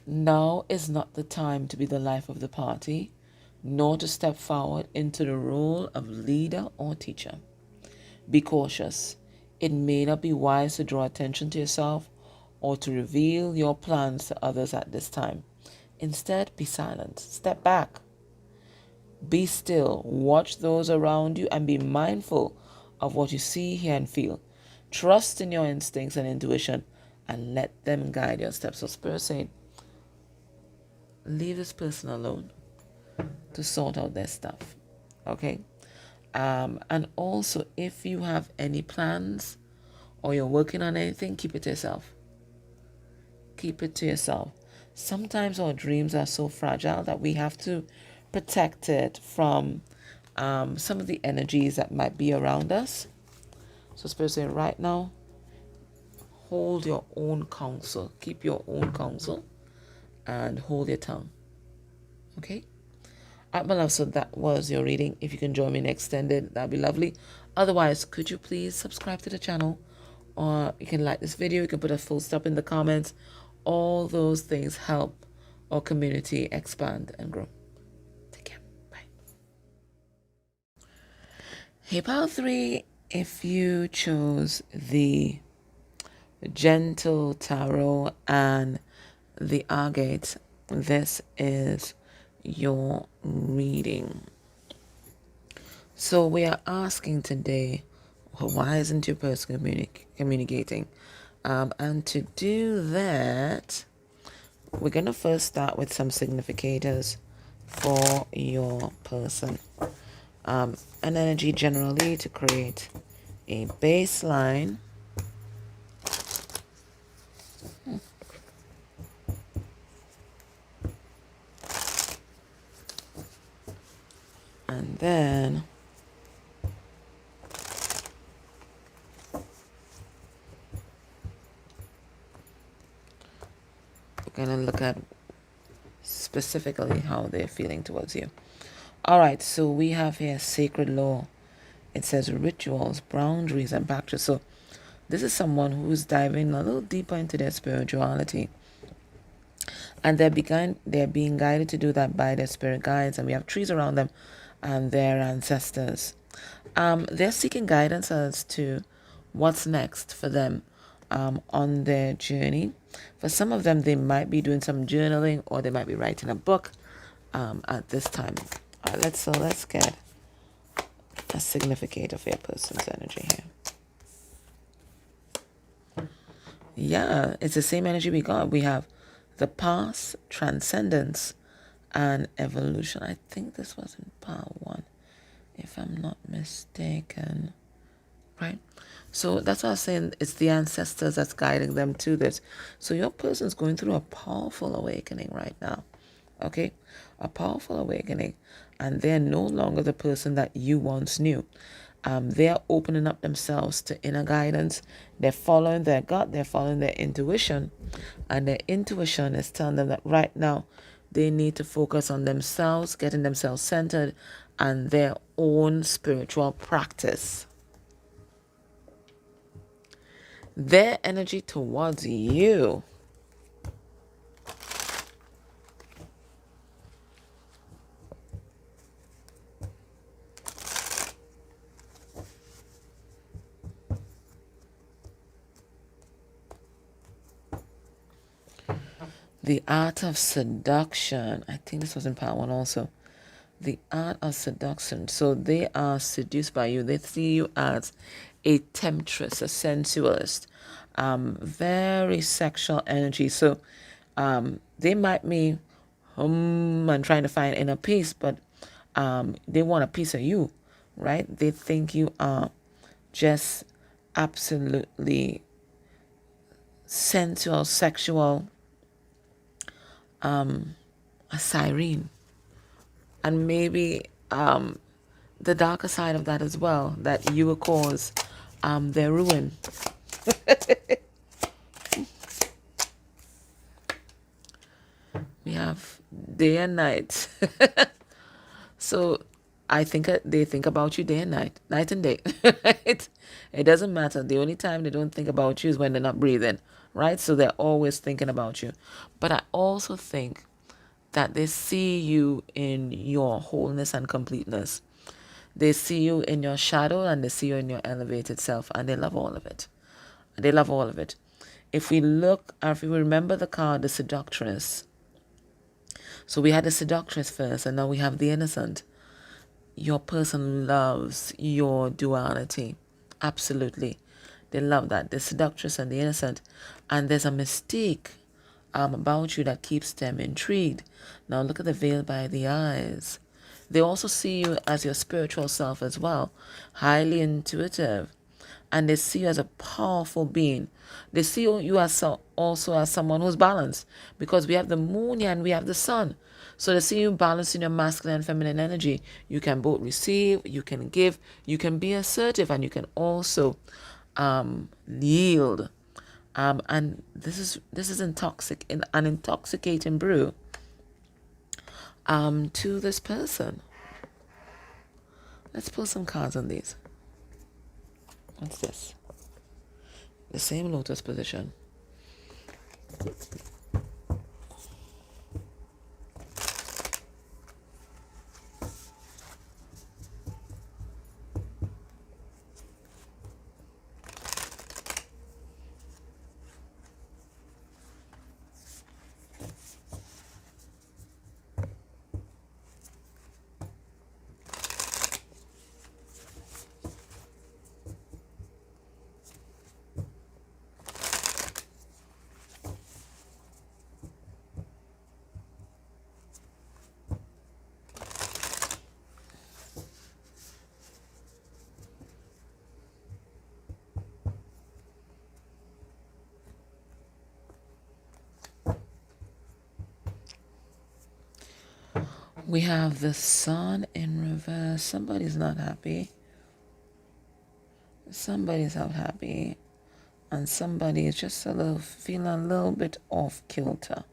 Now is not the time to be the life of the party, nor to step forward into the role of leader or teacher. Be cautious. It may not be wise to draw attention to yourself or to reveal your plans to others at this time. Instead, be silent. Step back. Be still. Watch those around you and be mindful of what you see, hear, and feel. Trust in your instincts and intuition and let them guide your steps. So Spirit saying, leave this person alone to sort out their stuff. Okay? And also, if you have any plans or you're working on anything, keep it to yourself. keep it to yourself. Sometimes our dreams are so fragile that we have to protect it from some of the energies that might be around us. So Spirit saying right now, hold your own counsel. Keep your own counsel and hold your tongue. Okay? Alright, my love, so that was your reading. If you can join me in extended, that'd be lovely. Otherwise, could you please subscribe to the channel? Or you can like this video, you can put a full stop in the comments. All those things help our community expand and grow. Take care. Bye. Hey, Pile 3, if you chose the Gentle Tarot and the Agate, this is your reading. So we are asking today, well, why isn't your person communicating? And to do that, we're going to first start with some significators for your person. An energy generally to create a baseline. And then we're going to look at specifically how they're feeling towards you. All right, so we have here sacred law. It says rituals, boundaries, and practice. So this is someone who's diving a little deeper into their spirituality. And they're being guided to do that by their spirit guides. And we have trees around them and their ancestors. They're seeking guidance as to what's next for them on their journey. For some of them, they might be doing some journaling or they might be writing a book at this time. All right, let's get a significator for your person's energy here. Yeah, it's the same energy we got. We have the past, transcendence, and evolution. I think this was in part 1, if I'm not mistaken. Right? So that's what I was saying. It's the ancestors that's guiding them to this. So your person's going through a powerful awakening right now. Okay? A powerful awakening. And they're no longer the person that you once knew. They're opening up themselves to inner guidance. They're following their gut. They're following their intuition. And their intuition is telling them that right now they need to focus on themselves, getting themselves centered, and their own spiritual practice. Their energy towards you. The art of seduction. I think this was in part 1 also. The art of seduction. So they are seduced by you. They see you as a temptress, a sensualist, very sexual energy. So they might be and trying to find inner peace, but they want a piece of you, right? They think you are just absolutely sensual, sexual, a siren. And maybe the darker side of that as well, that you will cause their ruin. We have day and night. So I think they think about you day and night, night and day. Right? It doesn't matter. The only time they don't think about you is when they're not breathing, right? So they're always thinking about you. But I also think that they see you in your wholeness and completeness. They see you in your shadow and they see you in your elevated self, and they love all of it. They love all of it. If we look, or if we remember the card, the seductress. So we had the seductress first, and now we have the innocent. Your person loves your duality. Absolutely. They love that. The seductress and the innocent. And there's a mystique about you that keeps them intrigued. Now look at the veil by the eyes. They also see you as your spiritual self as well. Highly intuitive. and they see you as a powerful being. They see you as also as someone who's balanced, because we have the moon here and we have the sun. So they see you balancing your masculine and feminine energy. You can both receive, you can give, you can be assertive, and you can also yield. And this is an intoxicating brew to this person. Let's pull some cards on these. What's this? The same lotus position. We have the sun in reverse. Somebody's not happy. Somebody's not happy. And somebody is just feeling a little bit off kilter.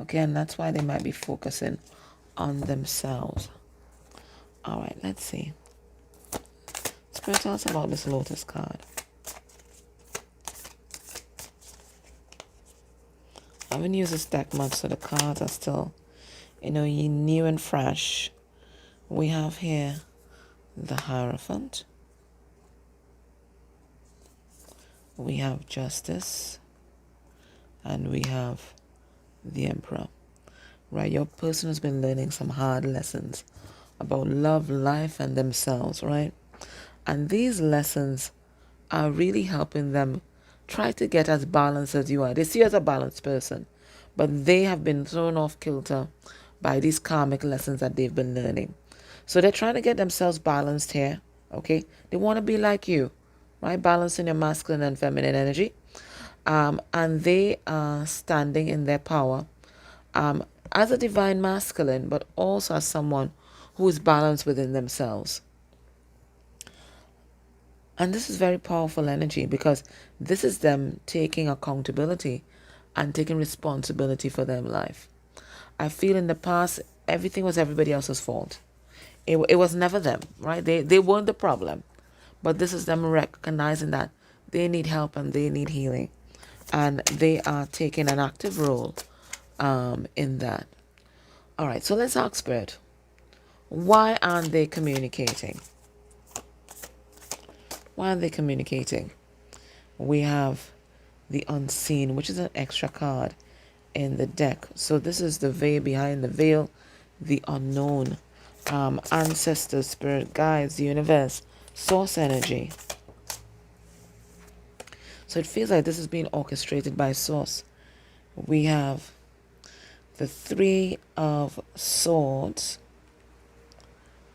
Okay, and that's why they might be focusing on themselves. All right, let's see. Spirit, tell us about this lotus card. I haven't used this deck much, so the cards are still, new and fresh. We have here the Hierophant. We have Justice. And we have the Emperor. Right, your person has been learning some hard lessons about love, life, and themselves, right? And these lessons are really helping them try to get as balanced as you are. They see you as a balanced person, but they have been thrown off kilter by these karmic lessons that they've been learning. So they're trying to get themselves balanced here, okay? They want to be like you, right? Balancing your masculine and feminine energy. And they are standing in their power as a divine masculine, but also as someone who is balanced within themselves. And this is very powerful energy, because this is them taking accountability and taking responsibility for their life. I feel in the past, everything was everybody else's fault. It was never them, right? They weren't the problem. But this is them recognizing that they need help and they need healing. And they are taking an active role in that. All right, so let's ask Spirit. Why aren't they communicating? Why aren't they communicating? We have the Unseen, which is an extra card in the deck. So this is the veil behind the veil, the unknown, ancestors, spirit guides, the universe, source energy. So it feels like this is being orchestrated by source. We have the Three of Swords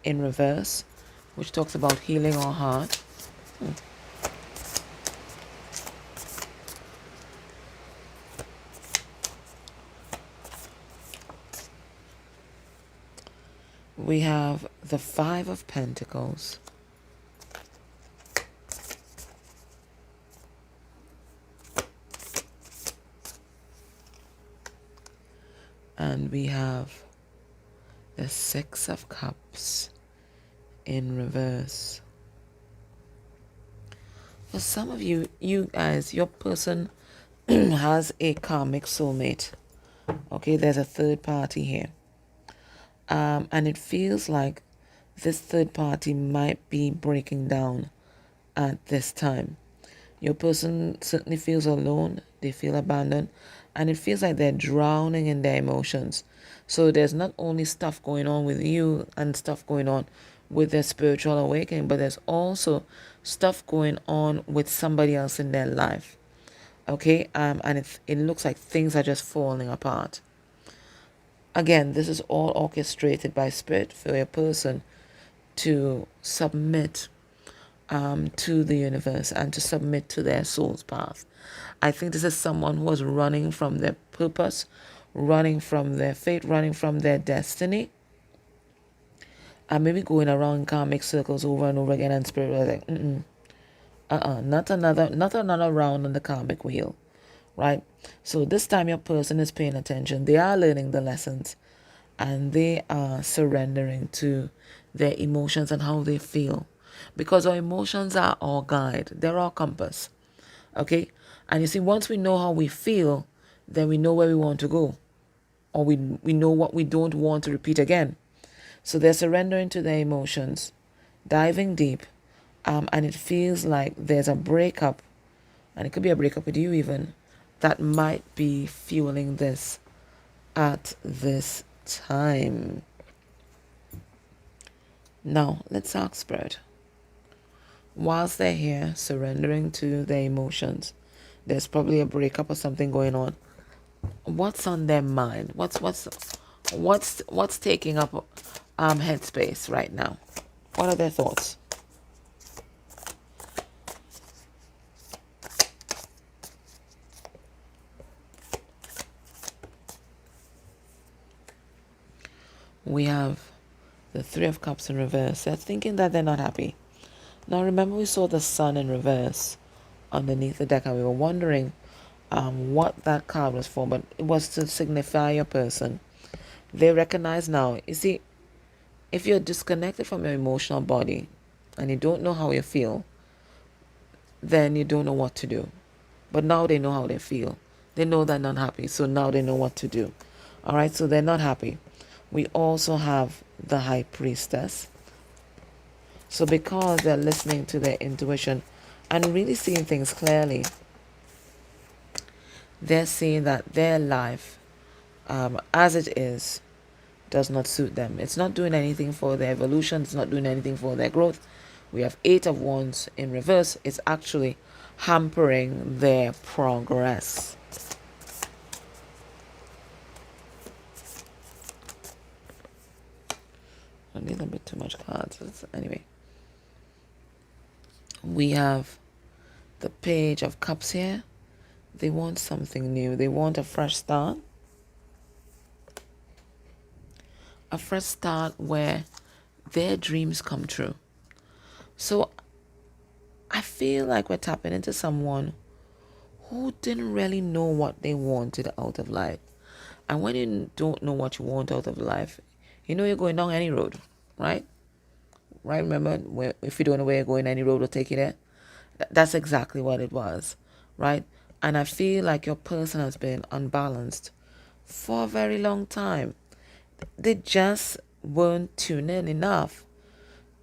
in reverse, which talks about healing our heart. We have the Five of Pentacles. And we have the Six of Cups in reverse. For some of you guys, your person has a karmic soulmate. Okay, there's a third party here. And it feels like this third party might be breaking down at this time. Your person certainly feels alone. They feel abandoned. And it feels like they're drowning in their emotions. So there's not only stuff going on with you and stuff going on with their spiritual awakening, but there's also stuff going on with somebody else in their life. Okay? And it looks like things are just falling apart. Again, this is all orchestrated by Spirit for your person to submit to the universe and to submit to their soul's path. I think this is someone who was running from their purpose, running from their fate, running from their destiny, and maybe going around karmic circles over and over again, and spirit was like, not another round on the karmic wheel, right? So this time your person is paying attention. They are learning the lessons, and they are surrendering to their emotions and how they feel, because our emotions are our guide. They're our compass. Okay? And you see, once we know how we feel, then we know where we want to go, or we know what we don't want to repeat again. So they're surrendering to their emotions, diving deep, and it feels like there's a breakup, and it could be a breakup with you even, that might be fueling this at this time. Now, let's ask Spirit. Whilst they're here surrendering to their emotions, there's probably a breakup or something going on. What's on their mind? What's taking up headspace right now? What are their thoughts? We have the Three of Cups in reverse. They're thinking that they're not happy. Now remember, we saw the Sun in reverse underneath the deck, and we were wondering what that card was for, but it was to signify your person. They recognize now. You see, if you're disconnected from your emotional body and you don't know how you feel, then you don't know what to do. But now they know how they feel. They know they're not happy, so now they know what to do. All right, so they're not happy. We also have the High Priestess. So because they're listening to their intuition and really seeing things clearly, they're seeing that their life, as it is, does not suit them. It's not doing anything for their evolution. It's not doing anything for their growth. We have Eight of Wands in reverse. It's actually hampering their progress. A little bit too much cards. Anyway, we have the Page of Cups here. They want something new. They want a fresh start. A fresh start where their dreams come true. So I feel like we're tapping into someone who didn't really know what they wanted out of life. And when you don't know what you want out of life, you know you're going down any road, right? Right? Remember, if you don't know where you're going, any road will take you there. That's exactly what it was, right? And I feel like your person has been unbalanced for a very long time. They just weren't tuning enough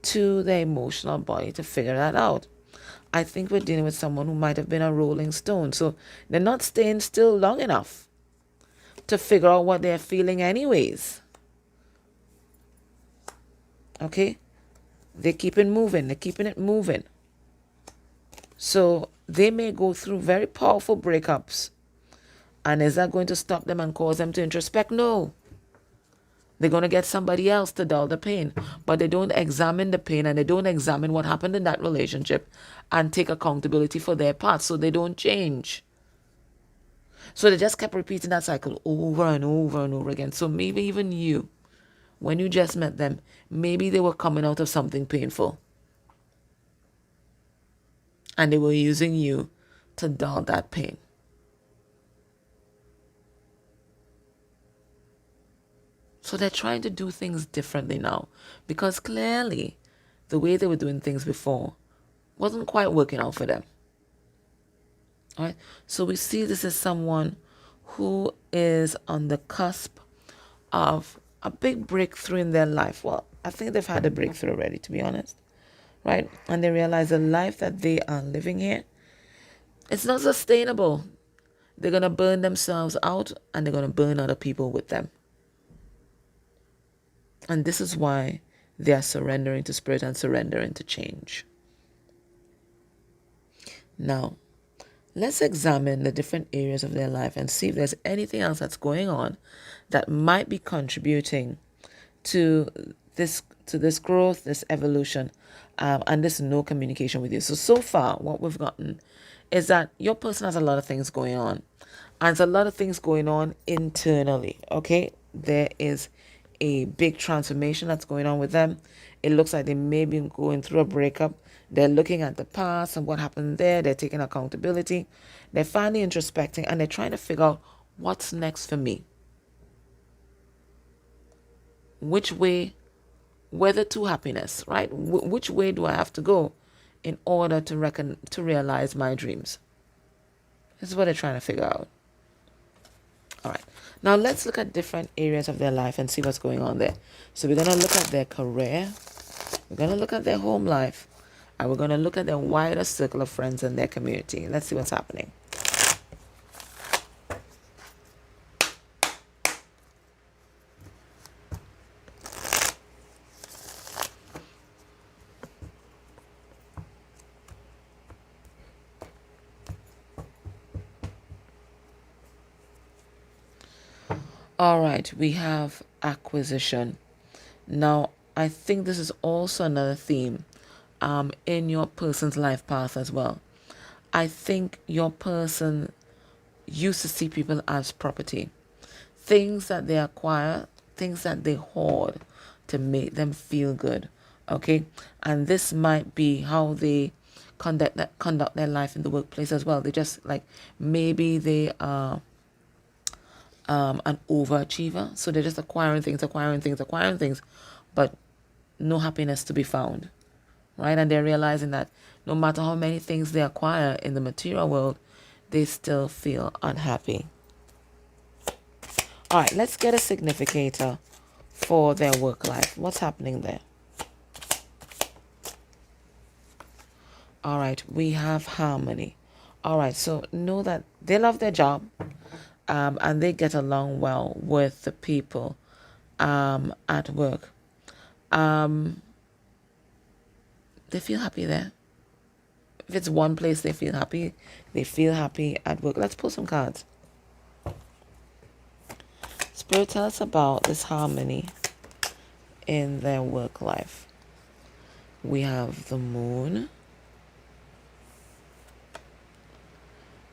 to their emotional body to figure that out. I think we're dealing with someone who might have been a rolling stone. So they're not staying still long enough to figure out what they're feeling anyways. Okay? They're keeping moving. They're keeping it moving. So they may go through very powerful breakups. And is that going to stop them and cause them to introspect? No. They're going to get somebody else to dull the pain. But they don't examine the pain, and they don't examine what happened in that relationship and take accountability for their part, so they don't change. So they just kept repeating that cycle over and over and over again. So maybe even you, when you just met them, maybe they were coming out of something painful. And they were using you to dull that pain. So they're trying to do things differently now, because clearly the way they were doing things before wasn't quite working out for them. All right? So we see this as someone who is on the cusp of a big breakthrough in their life. Well, I think they've had a breakthrough already, to be honest. Right? And they realize the life that they are living here, it's not sustainable. They're going to burn themselves out, and they're going to burn other people with them. And this is why they are surrendering to spirit and surrendering to change. Now, let's examine the different areas of their life and see if there's anything else that's going on that might be contributing to this growth, this evolution, and there's no communication with you. So far, what we've gotten is that your person has a lot of things going on. And there's a lot of things going on internally, okay? There is a big transformation that's going on with them. It looks like they may be going through a breakup. They're looking at the past and what happened there. They're taking accountability. They're finally introspecting and they're trying to figure out what's next for me. Which way, whether to happiness, right? Which way do I have to go in order to realize my dreams? This is what they're trying to figure out. All right. Now let's look at different areas of their life and see what's going on there. So we're going to look at their career. We're going to look at their home life. And we're going to look at their wider circle of friends and their community. Let's see what's happening. All right, we have acquisition. Now, I think this is also another theme in your person's life path as well. I think your person used to see people as property. Things that they acquire, things that they hoard to make them feel good. Okay? And this might be how they conduct their life in the workplace as well. They just like, maybe they are an overachiever, so they're just acquiring things, but no happiness to be found, right? And they're realizing that no matter how many things they acquire in the material world, they still feel unhappy. All right, let's get a significator for their work life. What's happening there? All right, we have harmony. All right, so know that they love their job. And they get along well with the people at work. They feel happy there. If it's one place they feel happy at work. Let's pull some cards. Spirit, tell us about this harmony in their work life. We have the moon.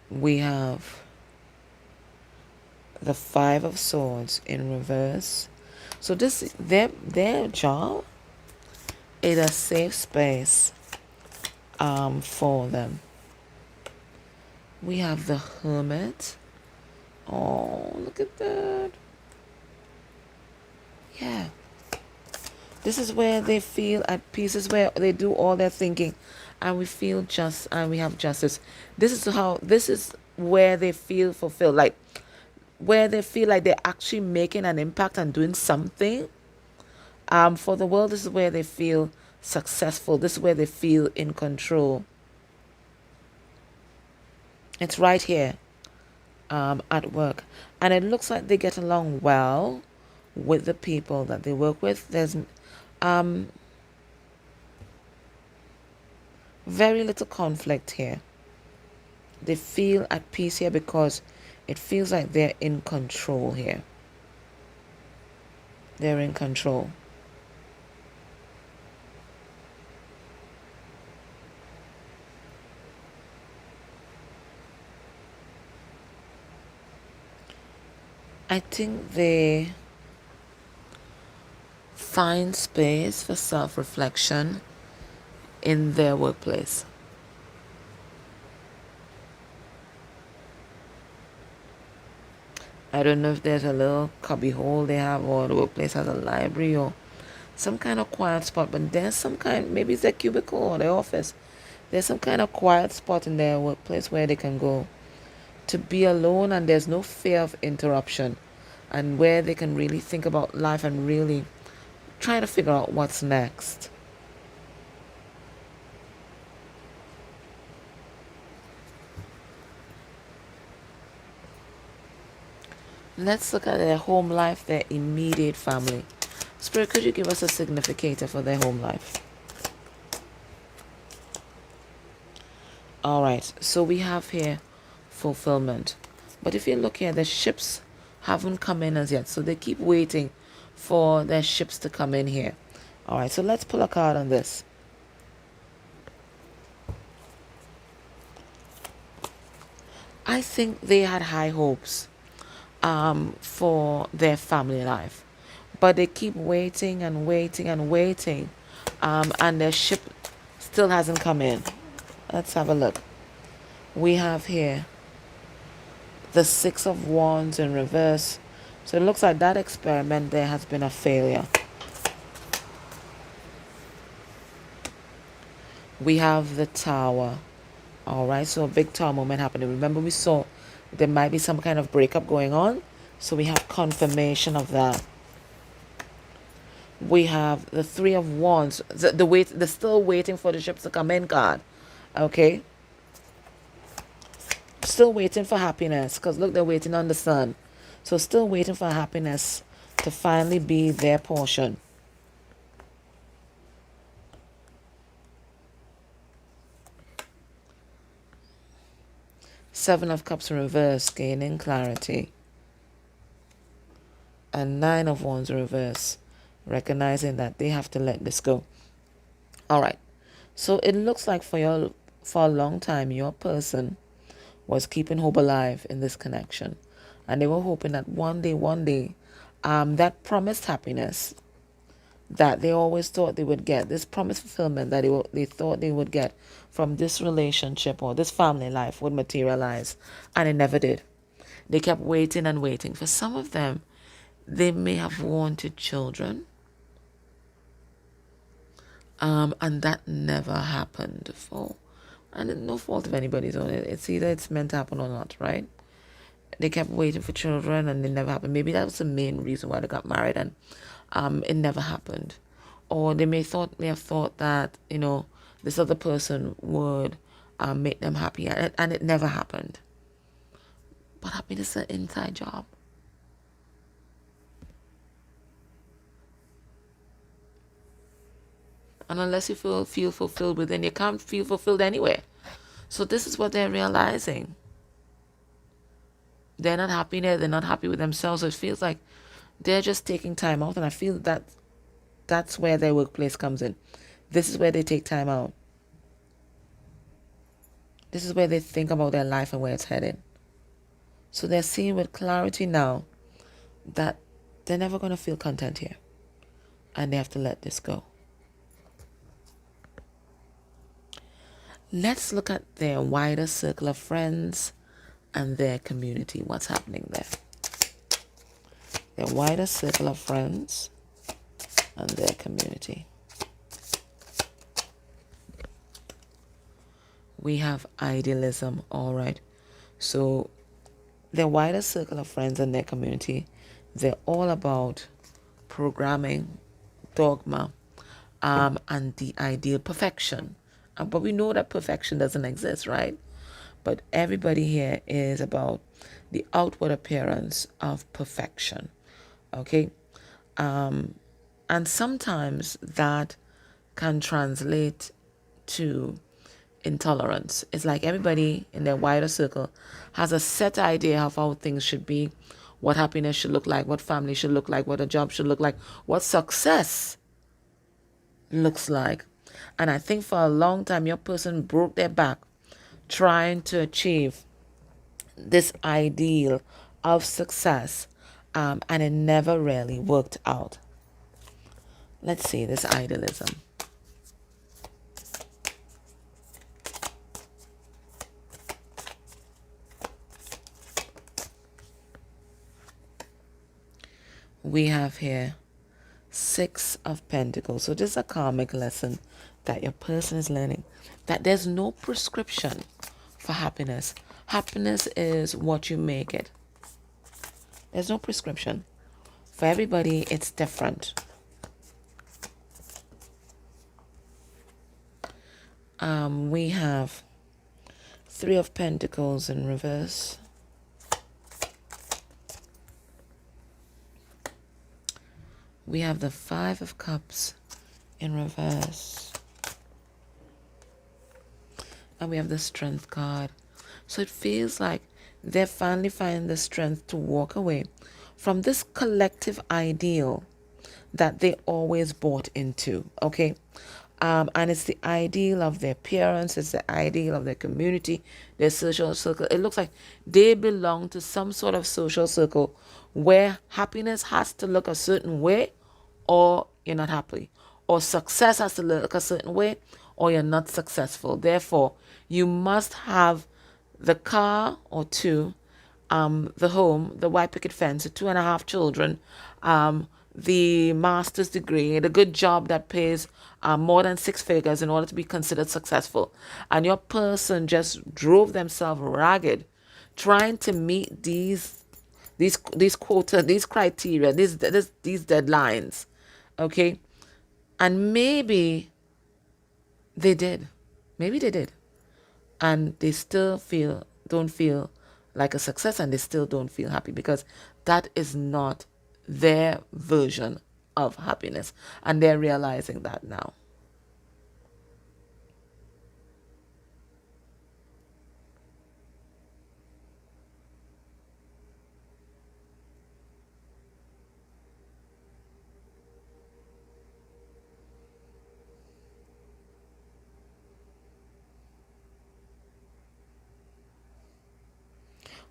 We have the 5 of Swords in reverse. So this their job is a safe space for them. We have the Hermit. Oh, look at that. Yeah. This is where they feel at peace. This is where they do all their thinking. And we feel just, and we have justice. This is where they feel fulfilled. Like, where they feel like they're actually making an impact and doing something for the world. This is where they feel successful. This is where they feel in control. It's right here at work. And it looks like they get along well with the people that they work with. There's very little conflict here. They feel at peace here because it feels like they're in control here. They're in control. I think they find space for self-reflection in their workplace. I don't know if there's a little cubby hole they have, or the workplace has a library or some kind of quiet spot, but there's some kind, maybe it's their cubicle or their office. There's some kind of quiet spot in their workplace where they can go to be alone, and there's no fear of interruption, and where they can really think about life and really try to figure out what's next. Let's look at their home life, their immediate family. Spirit, could you give us a significator for their home life? All right, so we have here fulfillment. But if you look here, the ships haven't come in as yet. So they keep waiting for their ships to come in here. All right, so let's pull a card on this. I think they had high hopes for their family life, but they keep waiting and waiting and waiting, and their ship still hasn't come in. Let's have a look. We have here the Six of Wands in reverse. So it looks like that experiment there has been a failure. We have the Tower. All right, so a big tower moment happening. Remember, we saw there might be some kind of breakup going on. So we have confirmation of that. We have the Three of Wands. They're still waiting for the ships to come in card. Okay. Still waiting for happiness. Because look, they're waiting on the sun. So still waiting for happiness to finally be their portion. Seven of Cups in reverse, gaining clarity. And Nine of Wands in reverse, recognizing that they have to let this go. All right. So it looks like for a long time, your person was keeping hope alive in this connection. And they were hoping that one day, that promised happiness that they always thought they would get, this promised fulfillment that they thought they would get from this relationship or this family life would materialize. And it never did. They kept waiting and waiting. For some of them, they may have wanted children. And that never happened for, and no fault of anybody's on it. It's either it's meant to happen or not, right? They kept waiting for children and it never happened. Maybe that was the main reason why they got married and it never happened. Or they may have thought that, this other person would make them happy, and it never happened. But happiness is an inside job. And unless you feel fulfilled within, you can't feel fulfilled anywhere. So this is what they're realizing. They're not happy there. They're not happy with themselves. So it feels like they're just taking time out. And I feel that that's where their workplace comes in. This is where they take time out. This is where they think about their life and where it's headed. So they're seeing with clarity now that they're never going to feel content here. And they have to let this go. Let's look at their wider circle of friends and their community. What's happening there? Their wider circle of friends and their community. We have idealism, all right. So their wider circle of friends and their community, they're all about programming, dogma, and the ideal perfection. But we know that perfection doesn't exist, right? But everybody here is about the outward appearance of perfection, okay? And sometimes that can translate to intolerance. It's like everybody in their wider circle has a set idea of how things should be, what happiness should look like, what family should look like, what a job should look like, what success looks like. And I think for a long time, your person broke their back trying to achieve this ideal of success, and it never really worked out. Let's see this idealism. We have here Six of Pentacles. So this is a karmic lesson that your person is learning, that there's no prescription for happiness. Happiness is what you make it. There's no prescription. For everybody, it's different. We have Three of Pentacles in reverse. We have the Five of Cups in reverse. And we have the Strength card. So it feels like they're finally finding the strength to walk away from this collective ideal that they always bought into, okay? And it's the ideal of their parents, it's the ideal of their community, their social circle. It looks like they belong to some sort of social circle where happiness has to look a certain way or you're not happy, or success has to look a certain way or you're not successful. Therefore, you must have the car or two, the home, the white picket fence, the 2.5 children, the master's degree, the good job that pays more than 6 figures in order to be considered successful. And your person just drove themselves ragged trying to meet these quota, these criteria, these deadlines. Okay? And maybe they did. Maybe they did. And they still don't feel like a success, and they still don't feel happy because that is not their version of happiness. And they're realizing that now.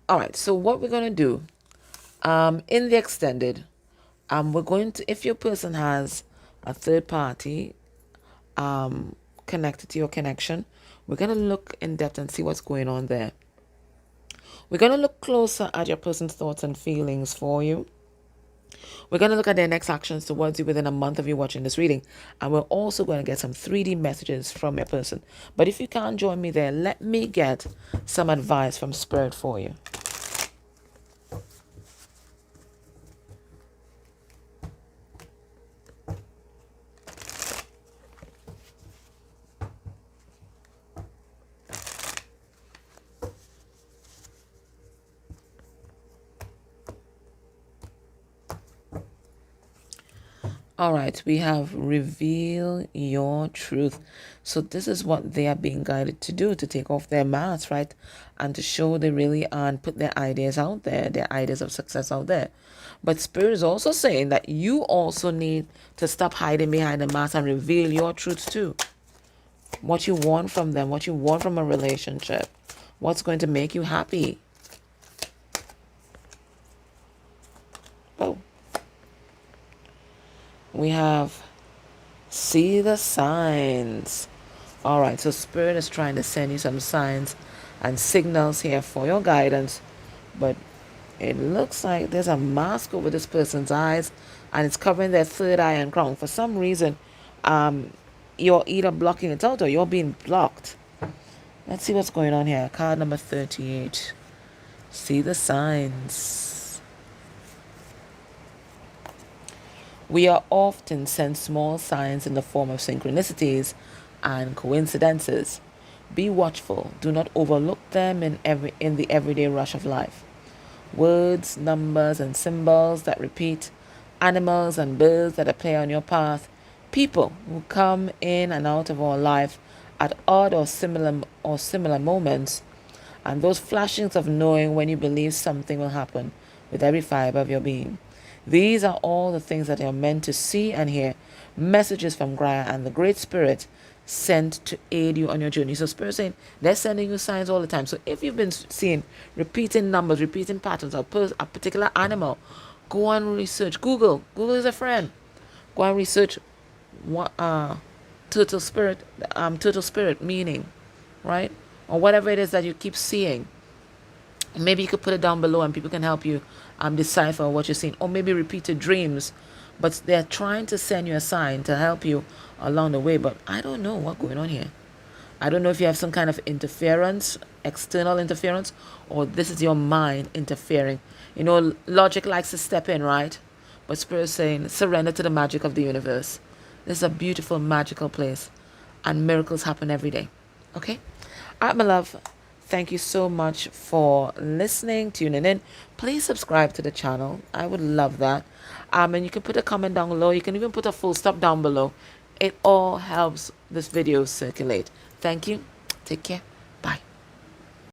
All right, so what we're going to do in the extended, we're going to, if your person has a third party connected to your connection, we're going to look in depth and see what's going on there. We're going to look closer at your person's thoughts and feelings for you. We're going to look at their next actions towards you within a month of you watching this reading. And we're also going to get some 3D messages from your person. But if you can't join me there, let me get some advice from Spirit for you. All right, we have reveal your truth. So this is what they are being guided to do, to take off their masks, right? And to show they really are and put their ideas out there, their ideas of success out there. But Spirit is also saying that you also need to stop hiding behind the mask and reveal your truth too. What you want from them, what you want from a relationship, what's going to make you happy. Oh. We have see the signs. All right, so Spirit is trying to send you some signs and signals here for your guidance, but it looks like there's a mask over this person's eyes and it's covering their third eye and crown. For some reason, you're either blocking it out or you're being blocked. Let's see what's going on here. Card number 38. See the signs. We are often sent small signs in the form of synchronicities and coincidences. Be watchful. Do not overlook them in the everyday rush of life. Words, numbers, and symbols that repeat, animals and birds that appear on your path, people who come in and out of our life at odd or similar moments, and those flashings of knowing when you believe something will happen with every fiber of your being. These are all the things that you're meant to see and hear. Messages from Gaia and the Great Spirit sent to aid you on your journey. So Spirit saying they're sending you signs all the time. So if you've been seeing repeating numbers, repeating patterns, or a particular animal, go and research. Google is a friend. Go and research what turtle spirit meaning, right? Or whatever it is that you keep seeing. Maybe you could put it down below and people can help you decipher what you're seeing. Or maybe repeated dreams. But they're trying to send you a sign to help you along the way. But I don't know what's going on here. I don't know if you have some kind of interference, external interference, or this is your mind interfering. You know, logic likes to step in, right? But Spirit is saying, surrender to the magic of the universe. This is a beautiful, magical place. And miracles happen every day. Okay? All right, my love. Thank you so much for listening, tuning in. Please subscribe to the channel. I would love that. And you can put a comment down below. You can even put a full stop down below. It all helps this video circulate. Thank you. Take care.